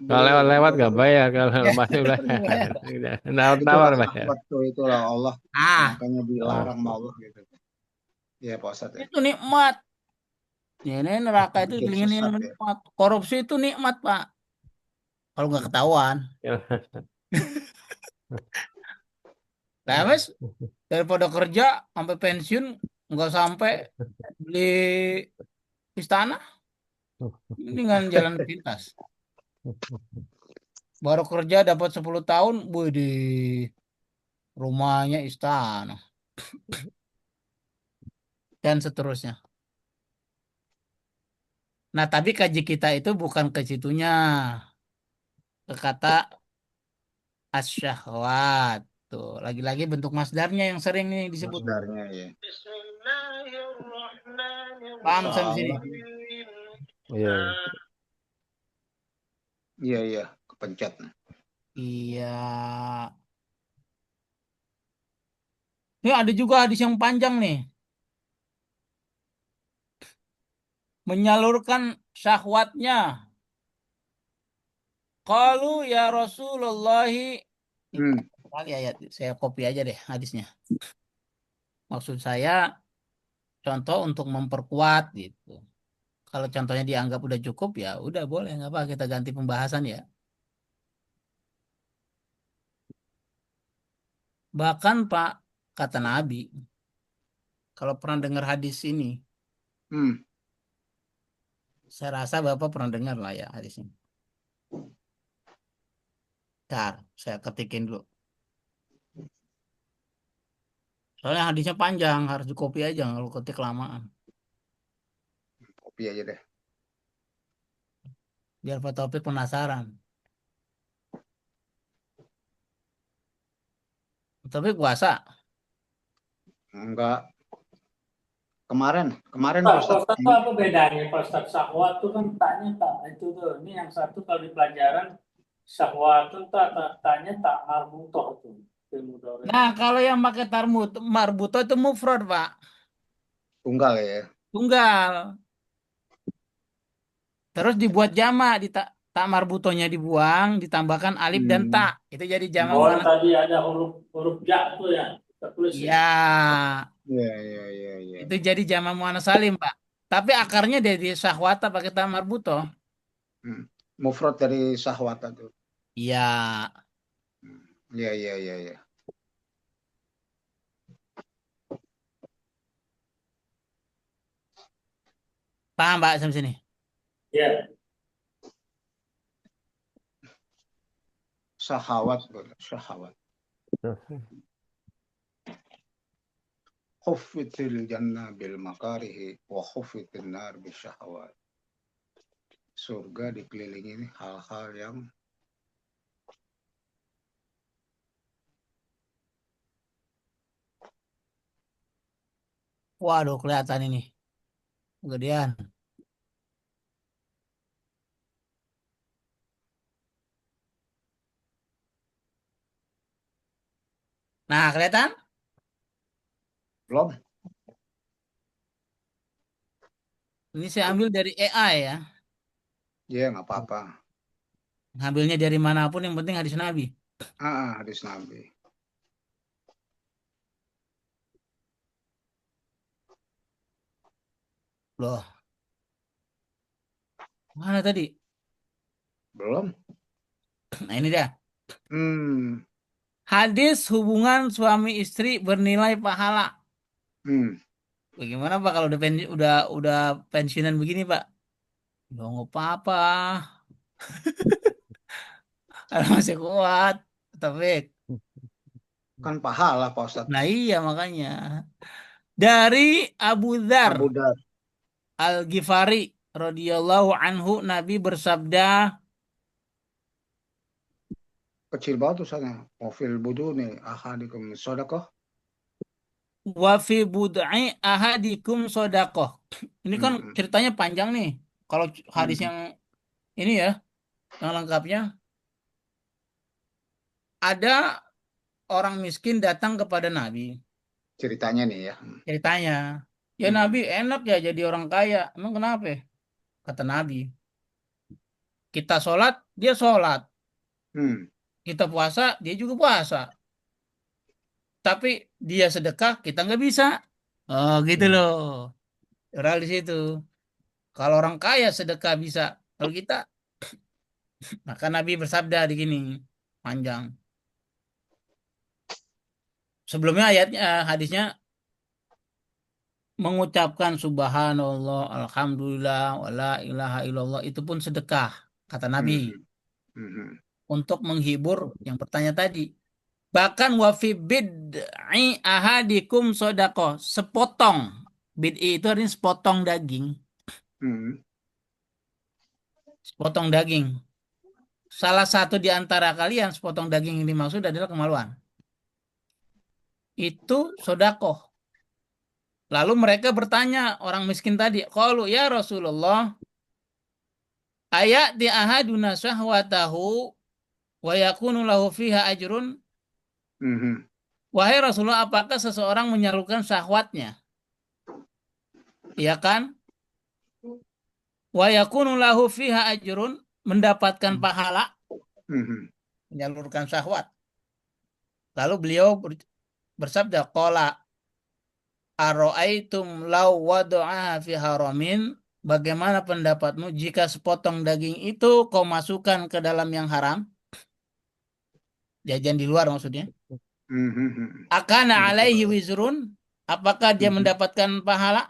Kalau lewat nggak bayar, kalau Ya, masuk bayar. bayar. itulah Nawar-nawar bayar. syahwat tuh itulah Allah Ah, makanya Oh, dilarang sama Allah gitu. Iya Pak Ustadz ya. Itu nikmat. Ya, ini neraka itu Bikin dikelilingi sesat ya. nikmat. Korupsi itu nikmat, Pak. Kalau nggak ketahuan. Nah, Mas, daripada kerja sampai pensiun nggak sampai beli istana, dengan jalan pintas. Baru kerja dapat 10 tahun, di rumahnya istana dan seterusnya. Nah, tapi kaji kita itu bukan ke situnya, ke kata asyahwat. Tuh, lagi-lagi bentuk masdarnya yang sering nih disebut. Masdarnya ya. Paham sampai sini? Salah. Iya. Iya kepencet. Iya. Ini ada juga hadis yang panjang nih. Menyalurkan syahwatnya. Qalu ya Rasulullah. Hmm. Kali ayat, saya copy aja deh hadisnya. Maksud saya contoh untuk memperkuat gitu. Kalau contohnya dianggap udah cukup ya udah boleh nggak apa kita ganti pembahasan ya. Bahkan Pak kata Nabi, kalau pernah dengar hadis ini, Hmm. saya rasa Bapak pernah dengar lah ya hadis ini. Bentar, saya ketikin dulu. Soalnya hadisnya panjang, harus di copy aja kalau ketik kelamaan. Kopi aja deh. Biar Pak Taufik penasaran. Tapi puasa. Enggak. Kemarin Pak Pak Ustadz. Ustadz tuh apa bedanya? Pak Ustadz syahwat tuh kan tanya tak itu tuh. Ini yang satu kalau di pelajaran syahwat tuh tanya tak marbutoh tuh. Ilmu dore. Nah, kalau yang pakai marbuto itu mufrad, Pak. Tunggal ya. Tunggal. Terus dibuat jamak di tak marbutonya dibuang, ditambahkan alif dan Hmm. ta. Itu jadi jamak Oh muannas. tadi ada huruf ja tuh ya. Kita tulis ya. Ya, Iya. itu jadi jamak muannas salim, Pak. Tapi akarnya dari syahwata pakai ta marbuto. Hmm. Mufrad dari sahwat itu. Iya, Iya. paham, Pak, sampai sini. Ya. Syahwat. Khuffitil jannah bil makarihi wa khuffitin nar bil syahwat. Surga dikelilingi hal-hal yang Waduh, kelihatan ini. Kegedean. Nah, kelihatan? belum. Ini saya ambil dari AI ya. Ya nggak apa-apa. Ngambilnya dari manapun yang penting hadis Nabi. Hadis Nabi. Loh, mana tadi? Belum. Nah, ini dia. Hmm. Hadis hubungan suami istri bernilai pahala. Hmm. Bagaimana Pak kalau udah pensiunan begini Pak? Ya nggak apa-apa. Masih kuat. Tapi, Kan pahala Pak Ustadz. nah iya makanya. Dari Abu Dzar Abu Dar. Al-Ghifari radhiyallahu anhu Nabi bersabda, Kecil banget tulisannya. Wafil buduni ahadikum sodakoh. wa fi bud'i ahadikum sodakoh. Ini kan Hmm. ceritanya panjang nih. Kalau hadis Hmm. yang ini ya, yang lengkapnya. Ada orang miskin datang kepada Nabi. Ceritanya nih ya. Ceritanya, ya Hmm. Nabi enak ya jadi orang kaya. Emang kenapa? Kata Nabi, kita sholat, dia sholat. Hmm. Kita puasa, dia juga puasa. Tapi dia sedekah, kita nggak bisa. Oh, gitu Hmm. loh. Moral di situ. Kalau orang kaya sedekah bisa. Kalau kita, maka Nabi bersabda di gini, panjang. Sebelumnya ayatnya, hadisnya mengucapkan subhanallah, alhamdulillah, wala ilaha illallah itu pun sedekah, kata Nabi. Mhm. Mhm. Untuk menghibur yang bertanya tadi. Bahkan wafi bid'i ahadikum sodako. Sepotong. Bid'i itu artinya sepotong daging. Mhm. Sepotong daging. Salah satu di antara kalian sepotong daging yang dimaksud adalah kemaluan. Itu sodakoh. Lalu mereka bertanya orang miskin tadi. Qalu ya Rasulullah. Ayat di ahaduna syahwatahu wa yakunu lahu fiha ajrun. Mhm. Wahai Rasulullah, apakah seseorang menyalurkan syahwatnya? Iya kan? Wa yakunu lahu fiha ajrun, mendapatkan pahala Mhm. menyalurkan syahwat. Lalu beliau bersabda, qala aro'aitum law wadu'aha fi haramin, bagaimana pendapatmu jika sepotong daging itu kau masukkan ke dalam yang haram, jajan di luar maksudnya. Mhm. Akana alaihi Mhm. wizrun, apakah dia Mhm. mendapatkan pahala?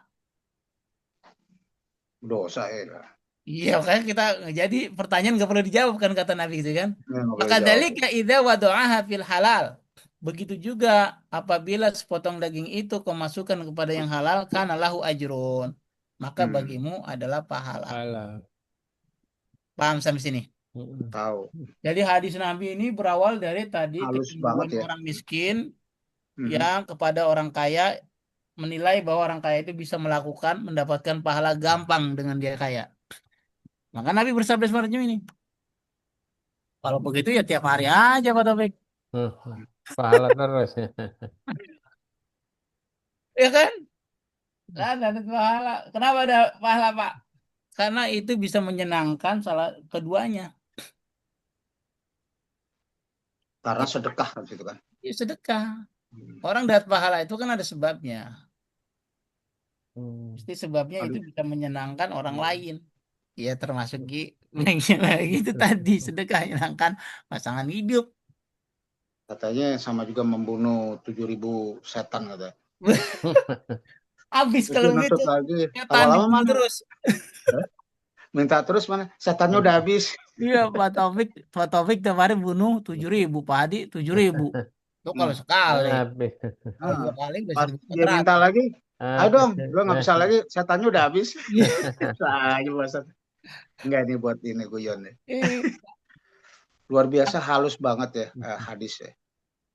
Dosa ya. Iya, makanya kita jadi pertanyaan nggak perlu dijawab kan kata Nabi gitu kan. Ya, nggak boleh Maka jawab. dzalika idza wada'aha fil halal. Begitu juga apabila sepotong daging itu kau masukkan kepada yang halal kana lahu ajrun. Maka Hmm. bagimu adalah pahala. Halal. Paham sampai sini? Mm-mm. Tahu. Jadi hadis Nabi ini berawal dari tadi Halus banget kecemburuan ya. orang miskin Mhm. yang kepada orang kaya menilai bahwa orang kaya itu bisa melakukan mendapatkan pahala gampang dengan dia kaya. Maka Nabi bersabda seperti ini. Kalau begitu ya tiap hari aja Pak Taufik. Hmm. Pahala terus ya. Ya kan? Kan ada pahala. Kenapa ada pahala Pak? Karena itu bisa menyenangkan salah keduanya. Karena Ya, sedekah kan situ kan. ya sedekah. Hmm. Orang dapat pahala itu kan ada sebabnya. Hmm. Pasti sebabnya itu Aduh. bisa menyenangkan orang Hmm. lain. Ya termasuk itu tadi sedekah menyenangkan pasangan hidup. Katanya sama juga membunuh 7.000 setan kata. Habis Terus kalau dia begitu maksud lagi, setan lama-lama dibunuh mana? terus. Hah? Minta terus mana? Setannya udah habis. Iya Pak Taufik tiap hari bunuh 7.000 Pak Hadi 7.000. Itu kalau Hmm. sekali. Habis. Kalau Ah, 2 kali bisa pas dia minta 400. lagi, ayo Habis. dong, lo nggak bisa lagi, setannya udah habis. Aja bosan. Enggak ini buat ini guyon ya. Eh, Luar biasa halus banget ya hadis ya.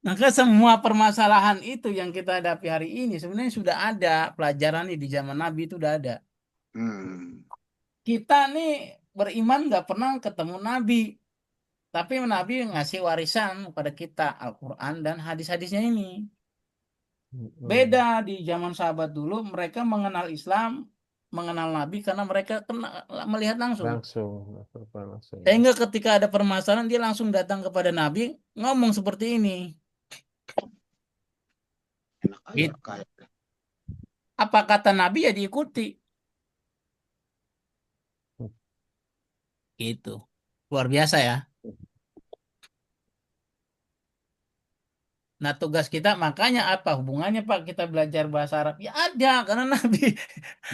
Maka semua permasalahan itu yang kita hadapi hari ini sebenarnya sudah ada pelajaran nih di zaman Nabi itu udah ada. Hmm. Kita nih beriman nggak pernah ketemu Nabi, tapi Nabi ngasih warisan kepada kita Al-Quran dan hadis-hadisnya ini. Beda Mm-mm. di zaman sahabat dulu, mereka mengenal Islam, mengenal Nabi karena mereka kena, melihat langsung. Langsung. Langsung. Sehingga ketika ada permasalahan dia langsung datang kepada Nabi ngomong seperti ini. Enak aja Gitu. kayak. Apa kata Nabi ya diikuti. Gitu. Luar biasa ya. Nah, tugas kita makanya apa hubungannya Pak kita belajar bahasa Arab? Ya ada karena Nabi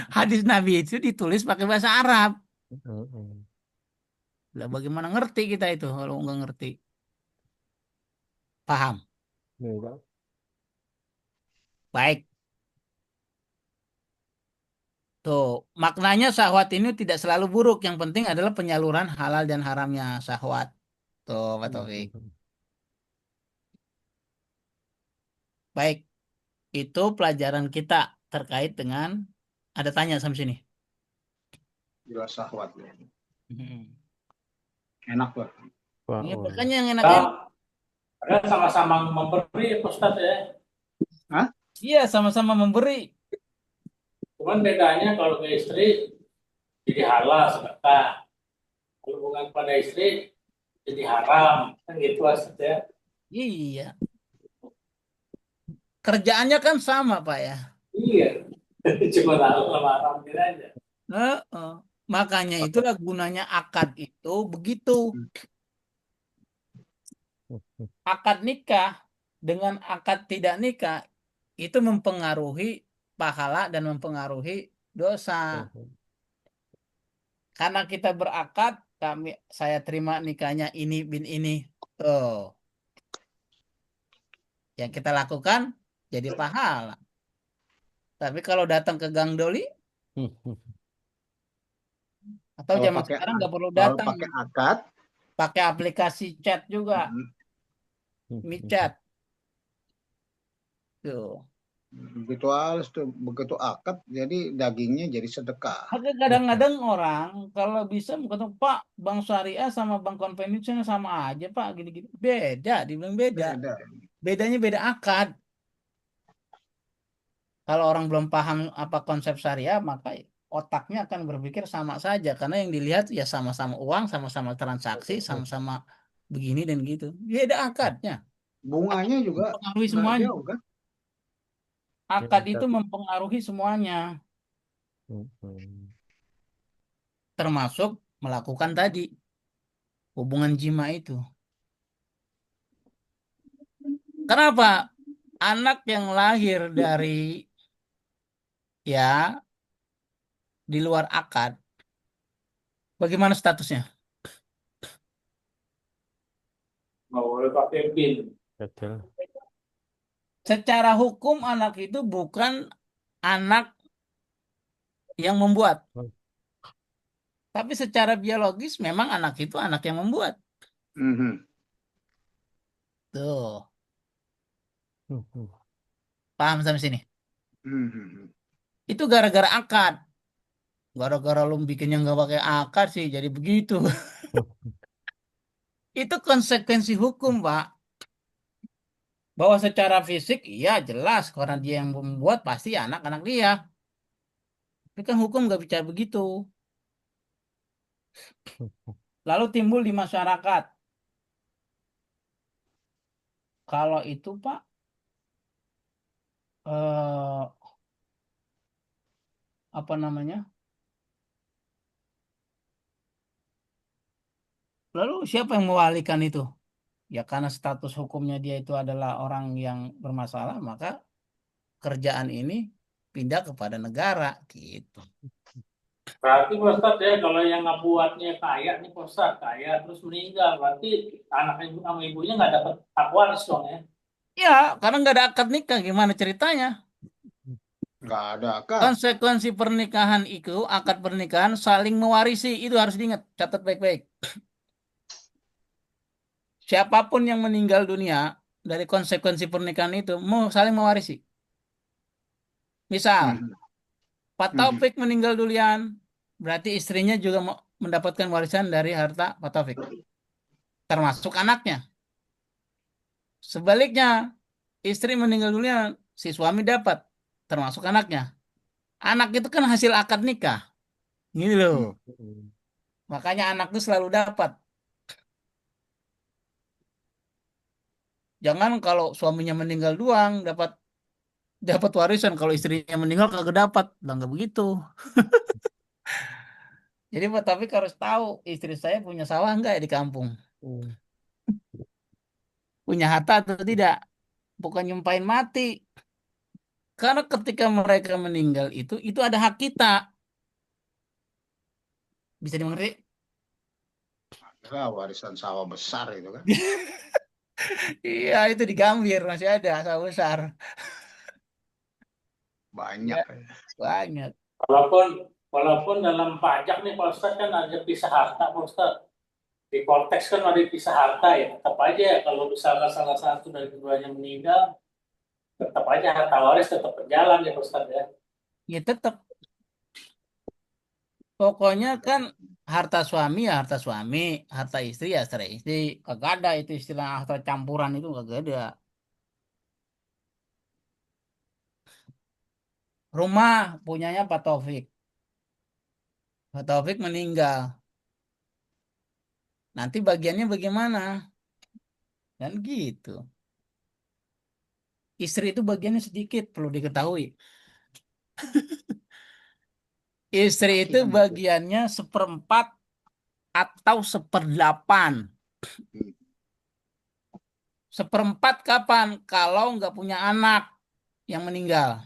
hadis Nabi itu ditulis pakai bahasa Arab. Mm-mm. Lah bagaimana ngerti kita itu kalau nggak ngerti? Paham? Iya. Baik. Tuh, maknanya syahwat ini tidak selalu buruk. Yang penting adalah penyaluran halal dan haramnya syahwat. Tuh, Pak Taufik. Mm-mm. Baik, itu pelajaran kita terkait dengan ada tanya sampai sini. Jelas syahwat ya. Hmm. Enak lah. Wah, Ini oh, ya. makanya yang enaknya Nah, padahal sama-sama memberi Ustaz ya. Hah? iya sama-sama memberi. Cuman bedanya kalau ke istri jadi halal sedekah. Kalau bukan pada istri jadi haram. Kan gitu Ustaz ya. Iya. Kerjaannya kan sama, Pak ya. Iya. Cuma lamaran gitu aja. Heeh. Makanya Pakai. itulah gunanya akad itu begitu. Akad nikah dengan akad tidak nikah itu mempengaruhi pahala dan mempengaruhi dosa. Karena kita berakad, saya terima nikahnya ini bin ini. Tuh, yang kita lakukan jadi pahala. Tapi kalau datang ke Gang Doli atau Kalau zaman pakai sekarang nggak perlu kalau datang, pakai akad, pakai aplikasi chat juga, michat tuh. begitu halus tuh, begitu akad, jadi dagingnya jadi sedekah. Maka kadang-kadang orang kalau bisa kata Pak, bank syariah sama bank konvensional sama aja Pak, gini-gini. Beda, dibilang beda. Beda. Bedanya beda akad. Kalau orang belum paham apa konsep syariah, maka otaknya akan berpikir sama saja. Karena yang dilihat ya sama-sama uang, sama-sama transaksi, sama-sama begini dan gitu. Beda akadnya. Akad Bunganya juga mempengaruhi nggak semuanya. jauh kan? Akad itu mempengaruhi semuanya. Termasuk melakukan tadi, hubungan jima itu. Kenapa? Anak yang lahir dari ya di luar akad, bagaimana statusnya? Nggak boleh pakai PIN. Betul. Secara hukum anak itu bukan anak yang membuat. Tapi secara biologis memang anak itu anak yang membuat. Mhm. Tuh, paham sampai sini? Mhm. Itu gara-gara akad. Gara-gara lu bikinnya nggak pakai akad sih, jadi begitu. Itu konsekuensi hukum, Pak. Bahwa secara fisik, iya jelas. Karena dia yang membuat, pasti anak-anak dia. Tapi kan hukum nggak bicara begitu. Lalu timbul di masyarakat. Kalau itu, Pak, eh, apa namanya? Lalu siapa yang mewalikan itu? Ya karena status hukumnya dia itu adalah orang yang bermasalah, maka kerjaan ini pindah kepada negara gitu. Berarti Pak Ustadz ya, kalau yang ngebuatnya kaya nih Pak Ustadz, kaya terus meninggal, berarti anak ibu sama ibunya nggak dapat hak waris dong ya? Ya, karena nggak ada akad nikah, gimana ceritanya? Nggak ada akad. Konsekuensi pernikahan itu, akad pernikahan saling mewarisi, itu harus diingat, catat baik-baik. Siapapun yang meninggal dunia dari konsekuensi pernikahan itu mau saling mewarisi. Misal, Mhm. Pak Mhm. Taufik meninggal duluan, berarti istrinya juga mau mendapatkan warisan dari harta Pak Taufik, termasuk anaknya. Sebaliknya, istri meninggal dunia, si suami dapat, termasuk anaknya. Anak itu kan hasil akad nikah. Gini loh. Mhm. Makanya anak itu selalu dapat. Jangan kalau suaminya meninggal doang dapat dapat warisan, kalau istrinya meninggal kagak dapat. Lah nggak begitu. Jadi Pak Taufik harus tahu istri saya punya sawah enggak di kampung. Punya harta atau tidak. Bukan nyumpain mati. Karena ketika mereka meninggal itu ada hak kita. Bisa dimengerti? Ya, warisan sawah besar itu kan. Iya, itu di Gambir masih ada sawah besar. Banyak. Ya, banyak. Walaupun walaupun dalam pajak nih Pak Ustadz kan ada pisah harta Pak Ustadz. Di konteks kan ada pisah harta ya, tetap aja ya, kalau misalnya salah satu dari keduanya meninggal, tetap aja harta waris tetap berjalan ya Pak Ustadz ya. Ya tetap. Pokoknya kan harta suami ya harta suami, harta istri ya harta istri. Kagak ada itu istilah harta campuran itu kagak ada. Rumah punyanya Pak Taufik. Pak Taufik meninggal. Nanti bagiannya bagaimana? Dan gitu. Istri itu bagiannya sedikit perlu diketahui. Istri itu Laki-laki. bagiannya seperempat atau seperdelapan. Hmm. Seperempat kapan? Kalau nggak punya anak yang meninggal.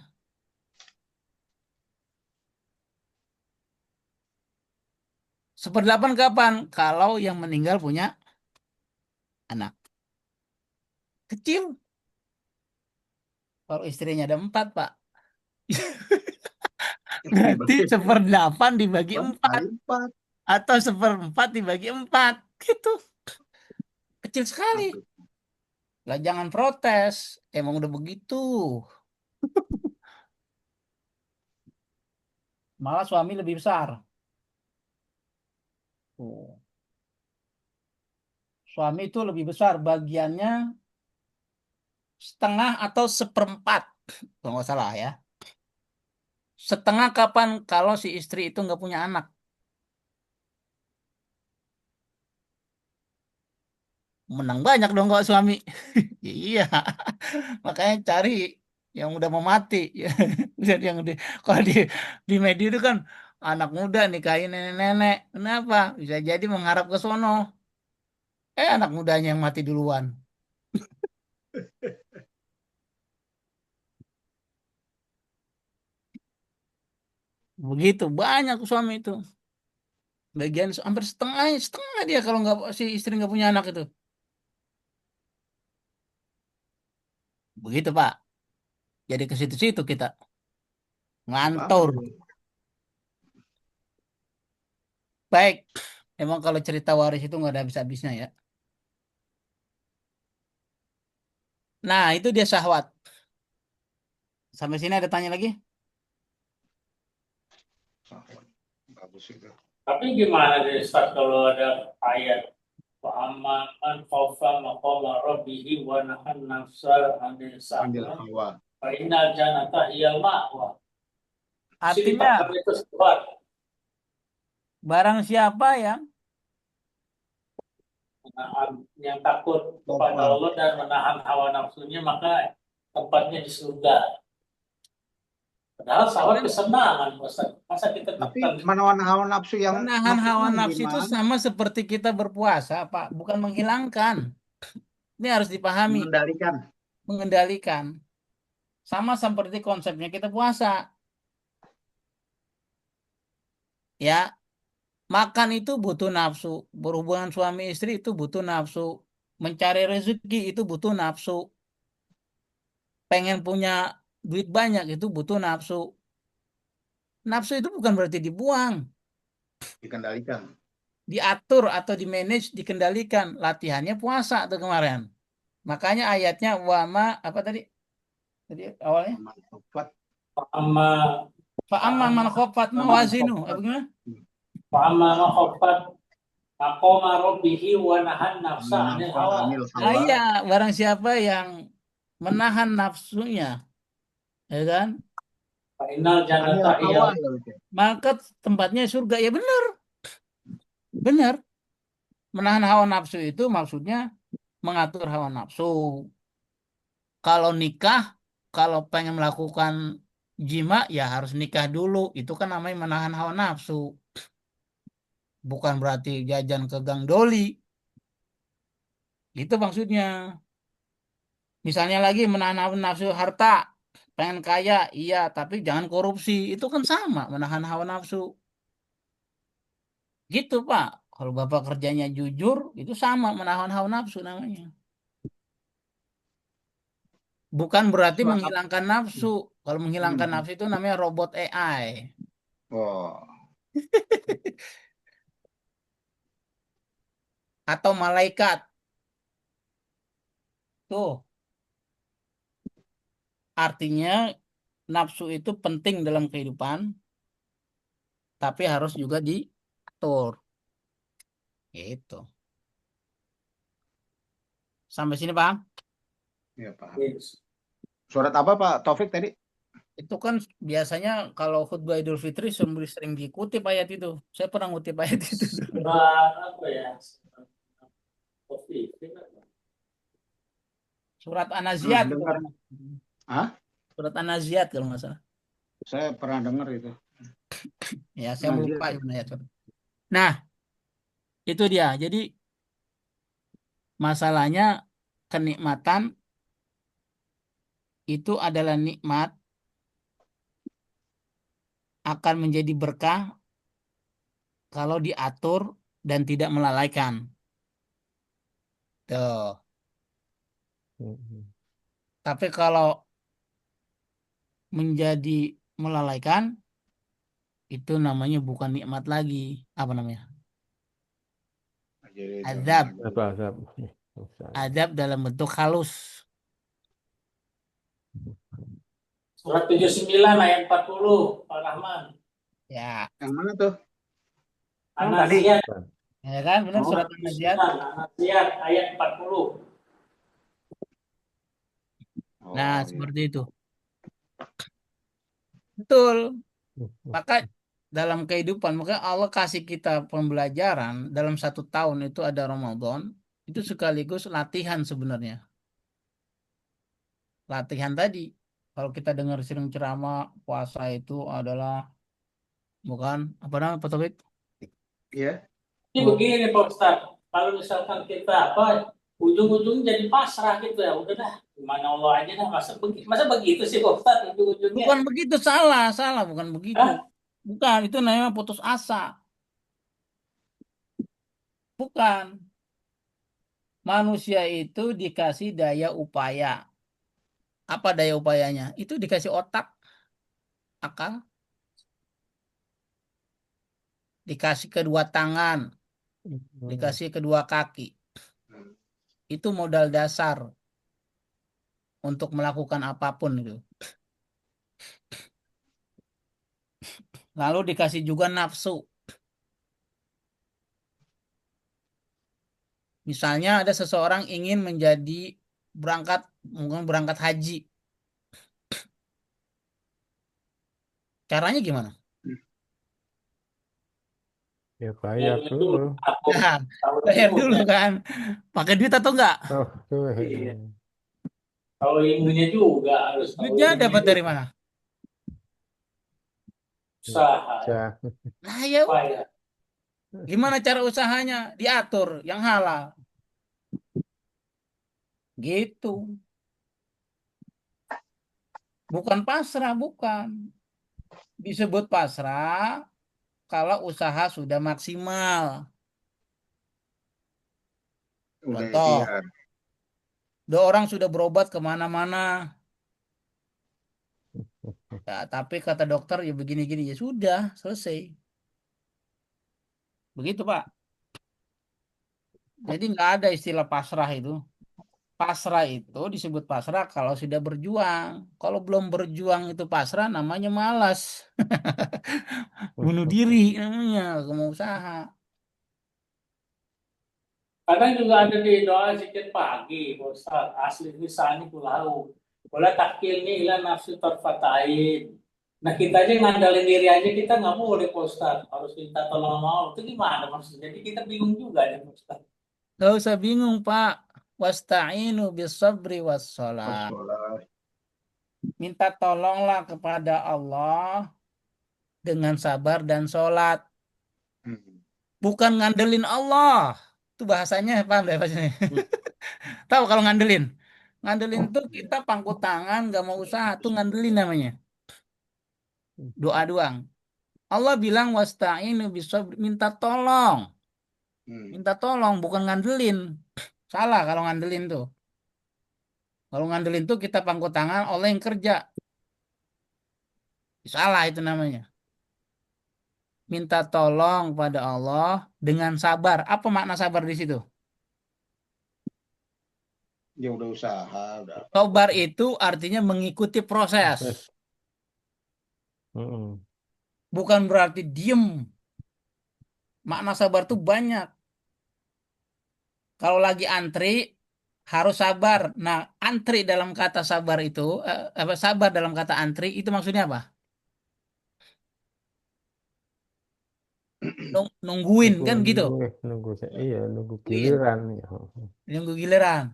Seperdelapan kapan? Kalau yang meninggal punya anak. Kecil. Kalau istrinya ada empat, Pak. Berarti Dibagi seperdelapan dibagi empat empat. kali empat. Atau seperempat dibagi empat. Gitu. Kecil sekali. Oke. Lah jangan protes. Emang udah begitu. Malah suami lebih besar. Tuh. Suami itu lebih besar. Bagiannya setengah atau seperempat. Kalau nggak salah ya. Setengah kapan kalau si istri itu nggak punya anak? Menang banyak dong kalau suami. Iya, makanya cari yang udah mau mati. Lihat yang kalau di media itu kan anak muda nikahin nenek-nenek. Kenapa? Bisa jadi mengharap ke sono. Anak mudanya yang mati duluan. Begitu banyak suami itu. Bagian hampir setengah dia kalau nggak si istri nggak punya anak itu. Begitu Pak. Jadi ke situ-situ kita Apa-apa ngantor. tuh? Baik. Emang kalau cerita waris itu nggak ada habis-habisnya ya. Nah, itu dia syahwat. Sampai sini ada tanya lagi? Bagus itu. Tapi gimana deh Ustaz kalau ada ayat wa amma man khafa maqama rabbih wa nahan nafsa 'anil Anjil sahwa hawa. fa innal jannata hiyal ma'wa. Sini Artinya Pak, itu sebuah barang siapa yang menahan yang takut kepada Tofa. Allah dan menahan hawa nafsunya maka tempatnya di surga. Padahal sahwat kesenangan, Ustaz. Masa kita Tapi tekan menawan hawa nafsu yang menahan hawa maksudnya nafsu itu gimana? sama seperti kita berpuasa, Pak, bukan menghilangkan. Ini harus dipahami, Mengendalikan. mengendalikan. Sama seperti konsepnya kita puasa. Ya, makan itu butuh nafsu, berhubungan suami istri itu butuh nafsu, mencari rezeki itu butuh nafsu, pengen punya duit banyak itu butuh nafsu. Nafsu itu bukan berarti dibuang, Dikendalikan. diatur atau dimanage, dikendalikan. Latihannya puasa tuh kemarin. Makanya ayatnya wama apa tadi? Tadi awalnya Aman tobat. sama fa'amma man khaffat Aman mawazinu. Apa tobat. gimana? sama khofat maqama rabbihi wa nahan nafsa Aman 'anil nafsa hawa. anil Nah, hawa. iya, barang siapa yang menahan nafsunya, ya kan? Fa innal Anil jannata hawa hiyal ya itu. Maka tempatnya surga. Ya benar, benar. Menahan hawa nafsu itu maksudnya mengatur hawa nafsu. Kalau nikah, kalau pengen melakukan jima, ya harus nikah dulu. Itu kan namanya menahan hawa nafsu. Bukan berarti jajan ke Gang Doli. Itu maksudnya. Misalnya lagi menahan hawa nafsu harta. Pengen kaya, iya, tapi jangan korupsi. Itu kan sama, menahan hawa nafsu. Gitu, Pak. Kalau Bapak kerjanya jujur, itu sama, menahan hawa nafsu namanya. Bukan berarti Surat apa? menghilangkan nafsu. Kalau menghilangkan Hmm. nafsu itu namanya robot AI. Oh, Atau malaikat. Tuh, artinya nafsu itu penting dalam kehidupan, tapi harus juga diatur. Gitu. Sampai sini, Bang. ya paham. Surat apa Pak Taufik tadi? Itu kan biasanya kalau khutbah Idul Fitri sering diikuti ayat itu. Saya pernah ngutip ayat itu. surat apa ya? Covid. Surat An-Naziat itu. Dengar. Ah? Surat An-Naziat kalau nggak salah. Saya pernah dengar itu. Ya, saya Ngaji lupa itu. sebenarnya. Nah, itu dia. Jadi masalahnya kenikmatan itu adalah nikmat akan menjadi berkah kalau diatur dan tidak melalaikan. Tuh. Mm-mm. Tapi kalau menjadi melalaikan itu namanya bukan nikmat lagi. Apa namanya? Jadi dalam Azab. Apa azab? Usah. Azab dalam bentuk halus. Surat 79 ayat 40, Pak Rahman. Ya, yang mana tuh? Yang tadi. An-Naziat, ya kan? Benar Oh, surat surat An-Naziat. 79, An-Naziat ayat 40. Nah, oh iya. seperti itu. Betul. Mm-mm. Maka dalam kehidupan, maka Allah kasih kita pembelajaran dalam 1 tahun itu ada Ramadan, itu sekaligus latihan sebenarnya. Latihan tadi, kalau kita dengar sering ceramah, puasa itu adalah, bukan, apa namanya, Pak Taufik? Iya. Ini begini Pak Ustadz, kalau misalkan kita ujung-ujungnya jadi pasrah gitu ya, udah dah, gimana Allah aja dah, masa begitu sih Pak Ustadz ujung-ujungnya? Bukan begitu, salah, salah, bukan begitu. Hah? Bukan, itu namanya putus asa. Bukan. Manusia itu dikasih daya upaya. Apa daya upayanya? Itu dikasih otak, akal, dikasih kedua tangan, dikasih kedua kaki. Itu modal dasar untuk melakukan apapun itu. Lalu dikasih juga nafsu. Misalnya ada seseorang ingin berangkat, mungkin berangkat haji. Caranya gimana? Ya Ya bayar betul, dulu. aku Nah, tahu bayar dulu dulu kan. kan. Pakai duit atau enggak? Oh, tuh. Iya. Kalau ilmunya juga harus tahu Duitnya ilmunya dapat dari juga. mana? Usaha, Ya. Nah, ya udah. upaya. Gimana cara usahanya? Diatur yang halal. Gitu. Bukan pasrah, bukan. Disebut pasrah kalau usaha sudah maksimal. Udah Contoh, ikhtiar. dua orang sudah berobat kemana-mana. Ya, tapi kata dokter ya begini-gini. Ya sudah, selesai. Begitu, Pak. Jadi nggak ada istilah pasrah itu. Pasrah itu disebut pasrah kalau sudah berjuang. Kalau belum berjuang itu pasrah namanya malas. Bunuh diri namanya, gak mau usaha. Kadang juga ada di doa zikir pagi, Pak Ustadz. Asli misalnya pulau. Boleh takilnya ilah nafsu tarfatain. Nah kita aja ngandalin diri aja kita nggak boleh Pak Ustadz. Harus minta tolong sama Allah. Itu gimana maksudnya? Jadi kita bingung juga nih Pak Ustadz. Gak usah bingung, Pak. Wasta'inu bisabri wassalah. Wassalam. Minta tolonglah kepada Allah dengan sabar dan sholat. Hmm. Bukan ngandelin Allah. Itu bahasanya, paham deh bahasanya. Tahu kalau ngandelin? Ngandelin tuh kita pangku tangan, gak mau usaha. Tuh ngandelin namanya. Doa doang. Allah bilang wasta'inu bisabri. Minta tolong. Hmm. Minta tolong, bukan ngandelin. Salah kalau ngandelin tuh. Kalau ngandelin tuh kita pangku tangan, Allah yang kerja. Salah itu namanya. Minta tolong pada Allah dengan sabar. Apa makna sabar di situ? Ya udah usaha, udah apa. Sabar itu artinya mengikuti proses. Proses. Mm-mm. Bukan berarti diem. Makna sabar tuh banyak. Kalau lagi antri, harus sabar. Nah, antri dalam kata sabar itu, apa sabar dalam kata antri, itu maksudnya apa? Nungguin, Nunggu, kan gitu. nunggu, iya, nunggu Nungguin. giliran. Ya. Nunggu giliran.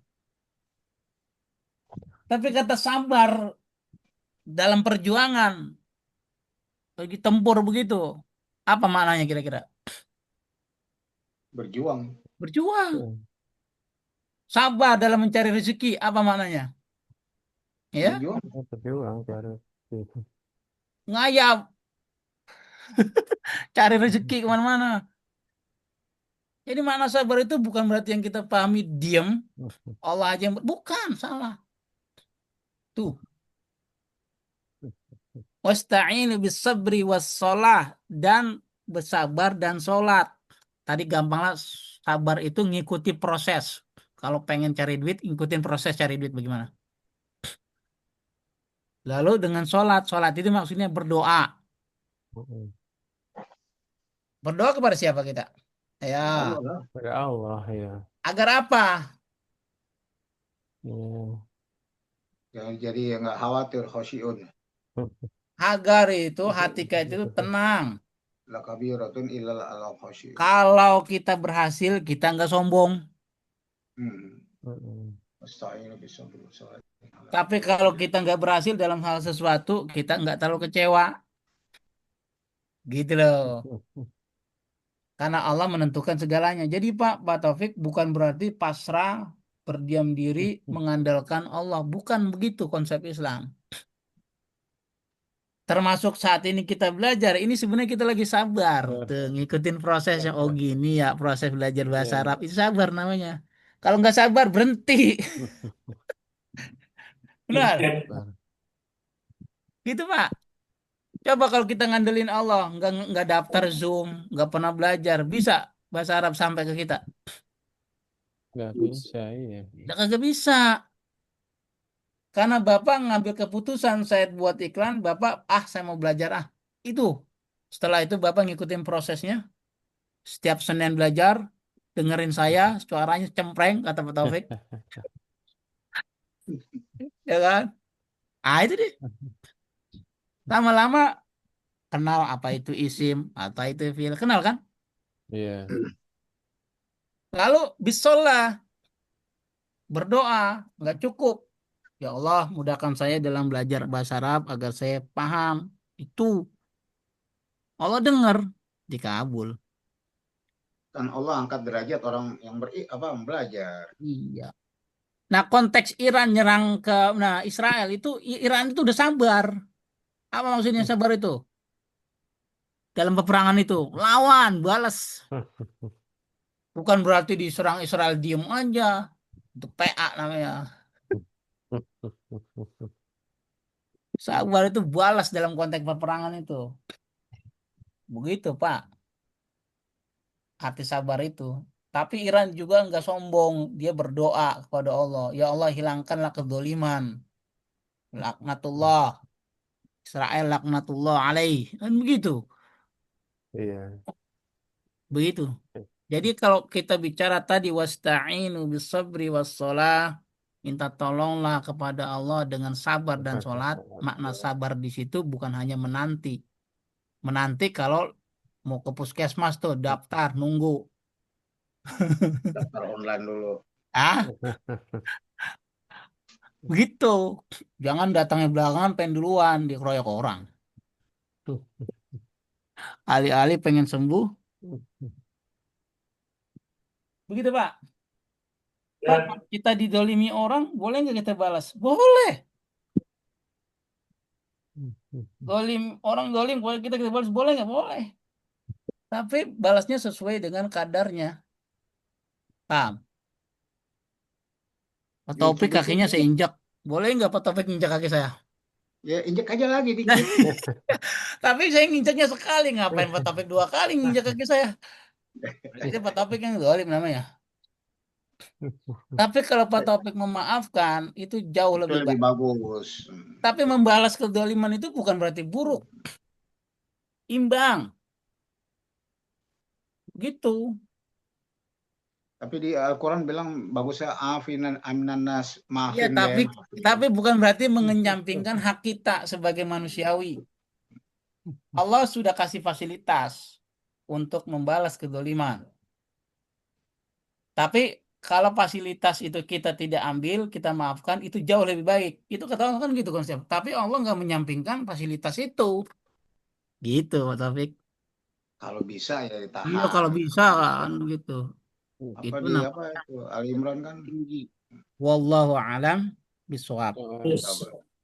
Tapi kata sabar dalam perjuangan, lagi tempur begitu. Apa maknanya kira-kira? Berjuang. Berjuang. Sabar dalam mencari rezeki. Apa maknanya? Ya, Berjuang. Berjuang cari. ngayap. Cari rezeki kemana-mana. Jadi makna sabar itu bukan berarti yang kita pahami diam. Allah aja yang bukan, salah. Tuh. Wasta'inu bis sabri was sholah. Dan bersabar dan sholat. Tadi gampanglah sabar itu ngikuti proses. Kalau pengen cari duit, ikutin proses cari duit bagaimana. Lalu dengan sholat. Sholat itu maksudnya berdoa. Berdoa kepada siapa kita? Ya. Allah lah. Pada Allah ya. Agar apa? Hmm. Jangan jadi nggak khawatir khosyiun. Agar itu hati kita itu tenang. Lakabiratun illal alal khosyiun. Kalau kita berhasil, kita nggak sombong. Astagfirullah bisabri wassalam. Tapi kalau kita nggak berhasil dalam hal sesuatu, kita nggak terlalu kecewa. Gitu loh. Karena Allah menentukan segalanya. Jadi Pak Taufik bukan berarti pasrah, berdiam diri, mengandalkan Allah. Bukan begitu konsep Islam. Termasuk saat ini kita belajar, ini sebenarnya kita lagi sabar. Tuh, ngikutin prosesnya. Oh gini ya proses belajar bahasa Arab. Itu sabar namanya. Kalau nggak sabar, berhenti. Benar? Gitu Pak. Coba kalau kita ngandelin Allah, nggak daftar Zoom, nggak pernah belajar, bisa bahasa Arab sampai ke kita? Nggak bisa, iya. Nggak bisa. Karena Bapak ngambil keputusan saya buat iklan, Bapak, saya mau belajar, Itu. Setelah itu Bapak ngikutin prosesnya. Setiap Senin belajar, dengerin saya, suaranya cempreng, kata Pak Taufik. Ya kan? Itu deh. Lama-lama kenal apa itu isim, apa itu fiil. Kenal kan? Iya. Lalu bisollah, berdoa, nggak cukup. Ya Allah, mudahkan saya dalam belajar bahasa Arab agar saya paham. Itu Allah dengar, dikabul. Kan Allah angkat derajat orang yang belajar. Iya. Nah, konteks Iran nyerang ke Israel itu Iran itu udah sabar. Apa maksudnya sabar itu? Dalam peperangan itu lawan, balas. Bukan berarti diserang Israel diem aja. Itu PA namanya. Sabar itu balas dalam konteks peperangan itu. Begitu, Pak. Arti sabar itu. Tapi Iran juga nggak sombong. Dia berdoa kepada Allah. Ya Allah, hilangkanlah kedoliman. Laknatullah. Israel laknatullah alaih. Kan begitu. Iya. Begitu. Jadi kalau kita bicara tadi wasta'inu bisabri wassalah, minta tolonglah kepada Allah dengan sabar dan sholat. Makna sabar di situ bukan hanya menanti. Menanti kalau mau ke puskesmas tuh daftar nunggu. Daftar online dulu. Begitu. Jangan datangnya belakangan pengen duluan dikeroyok orang. Alih-alih pengen sembuh. Begitu Pak. Pak, kita didolimi orang, boleh nggak kita balas? Boleh. Orang dolim, boleh kita balas, boleh nggak? Boleh. Tapi balasnya sesuai dengan kadarnya. Paham? Pak Taufik kakinya saya injak. Boleh nggak Pak Taufik injak kaki saya? Ya injek aja lagi dikit. Tapi saya nginjaknya sekali. Ngapain Pak Taufik 2 kali nginjak kaki saya? Itu Pak Taufik yang dolim namanya. Tapi kalau Pak Taufik memaafkan, itu jauh Itu lebih lebih baik. bagus. Tapi membalas kedoliman itu bukan berarti buruk. Imbang. Gitu. Tapi di Al-Quran bilang bagusnya afinan aminan nas Ya, maafin tapi bukan berarti mengenyampingkan hak kita sebagai manusiawi. Allah sudah kasih fasilitas untuk membalas kedoliman. Tapi kalau fasilitas itu kita tidak ambil, kita maafkan, itu jauh lebih baik. Itu kata Allah kan gitu konsep. Tapi Allah nggak menyampingkan fasilitas itu. Gitu, Pak Taufik. Kalau bisa ya Iya, ditahan. kalau bisa Kalau kan gitu. apa Itu di apa namanya itu Ali Imran kan tinggi. Wallahu alam bisawab. Terus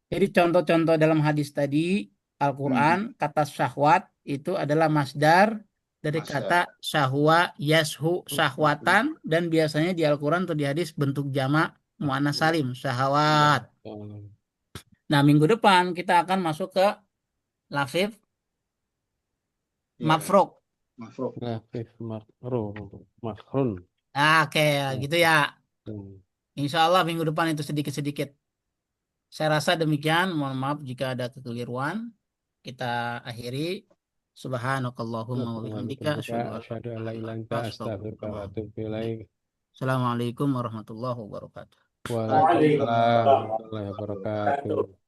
Jadi contoh-contoh dalam hadis tadi Al-Quran, hmm, kata syahwat itu adalah masdar dari kata Masya. syahwa, yashu, syahwatan, dan biasanya di Al-Quran atau di hadis bentuk jamak muannas salim, syahwat. Nah, minggu depan kita akan masuk ke lafif Ya, mafruk. Mafruk. Lafif makrun. Nah, oke, gitu ya. Hmm. Insya Allah minggu depan itu sedikit-sedikit. Saya rasa demikian. Mohon maaf jika ada kekeliruan. Kita akhiri. Subhanakallahumma wa bihamdika asyhadu an la Asyhadu an la ilaha illa ilaha anta illa anta astaghfiruka wa astaghfirullah. atubu ilaik. Assalamualaikum warahmatullahi wabarakatuh. Waalaikumsalam Waalaikumsalam Waalaikumsalam warahmatullahi warahmatullahi wabarakatuh. wabarakatuh.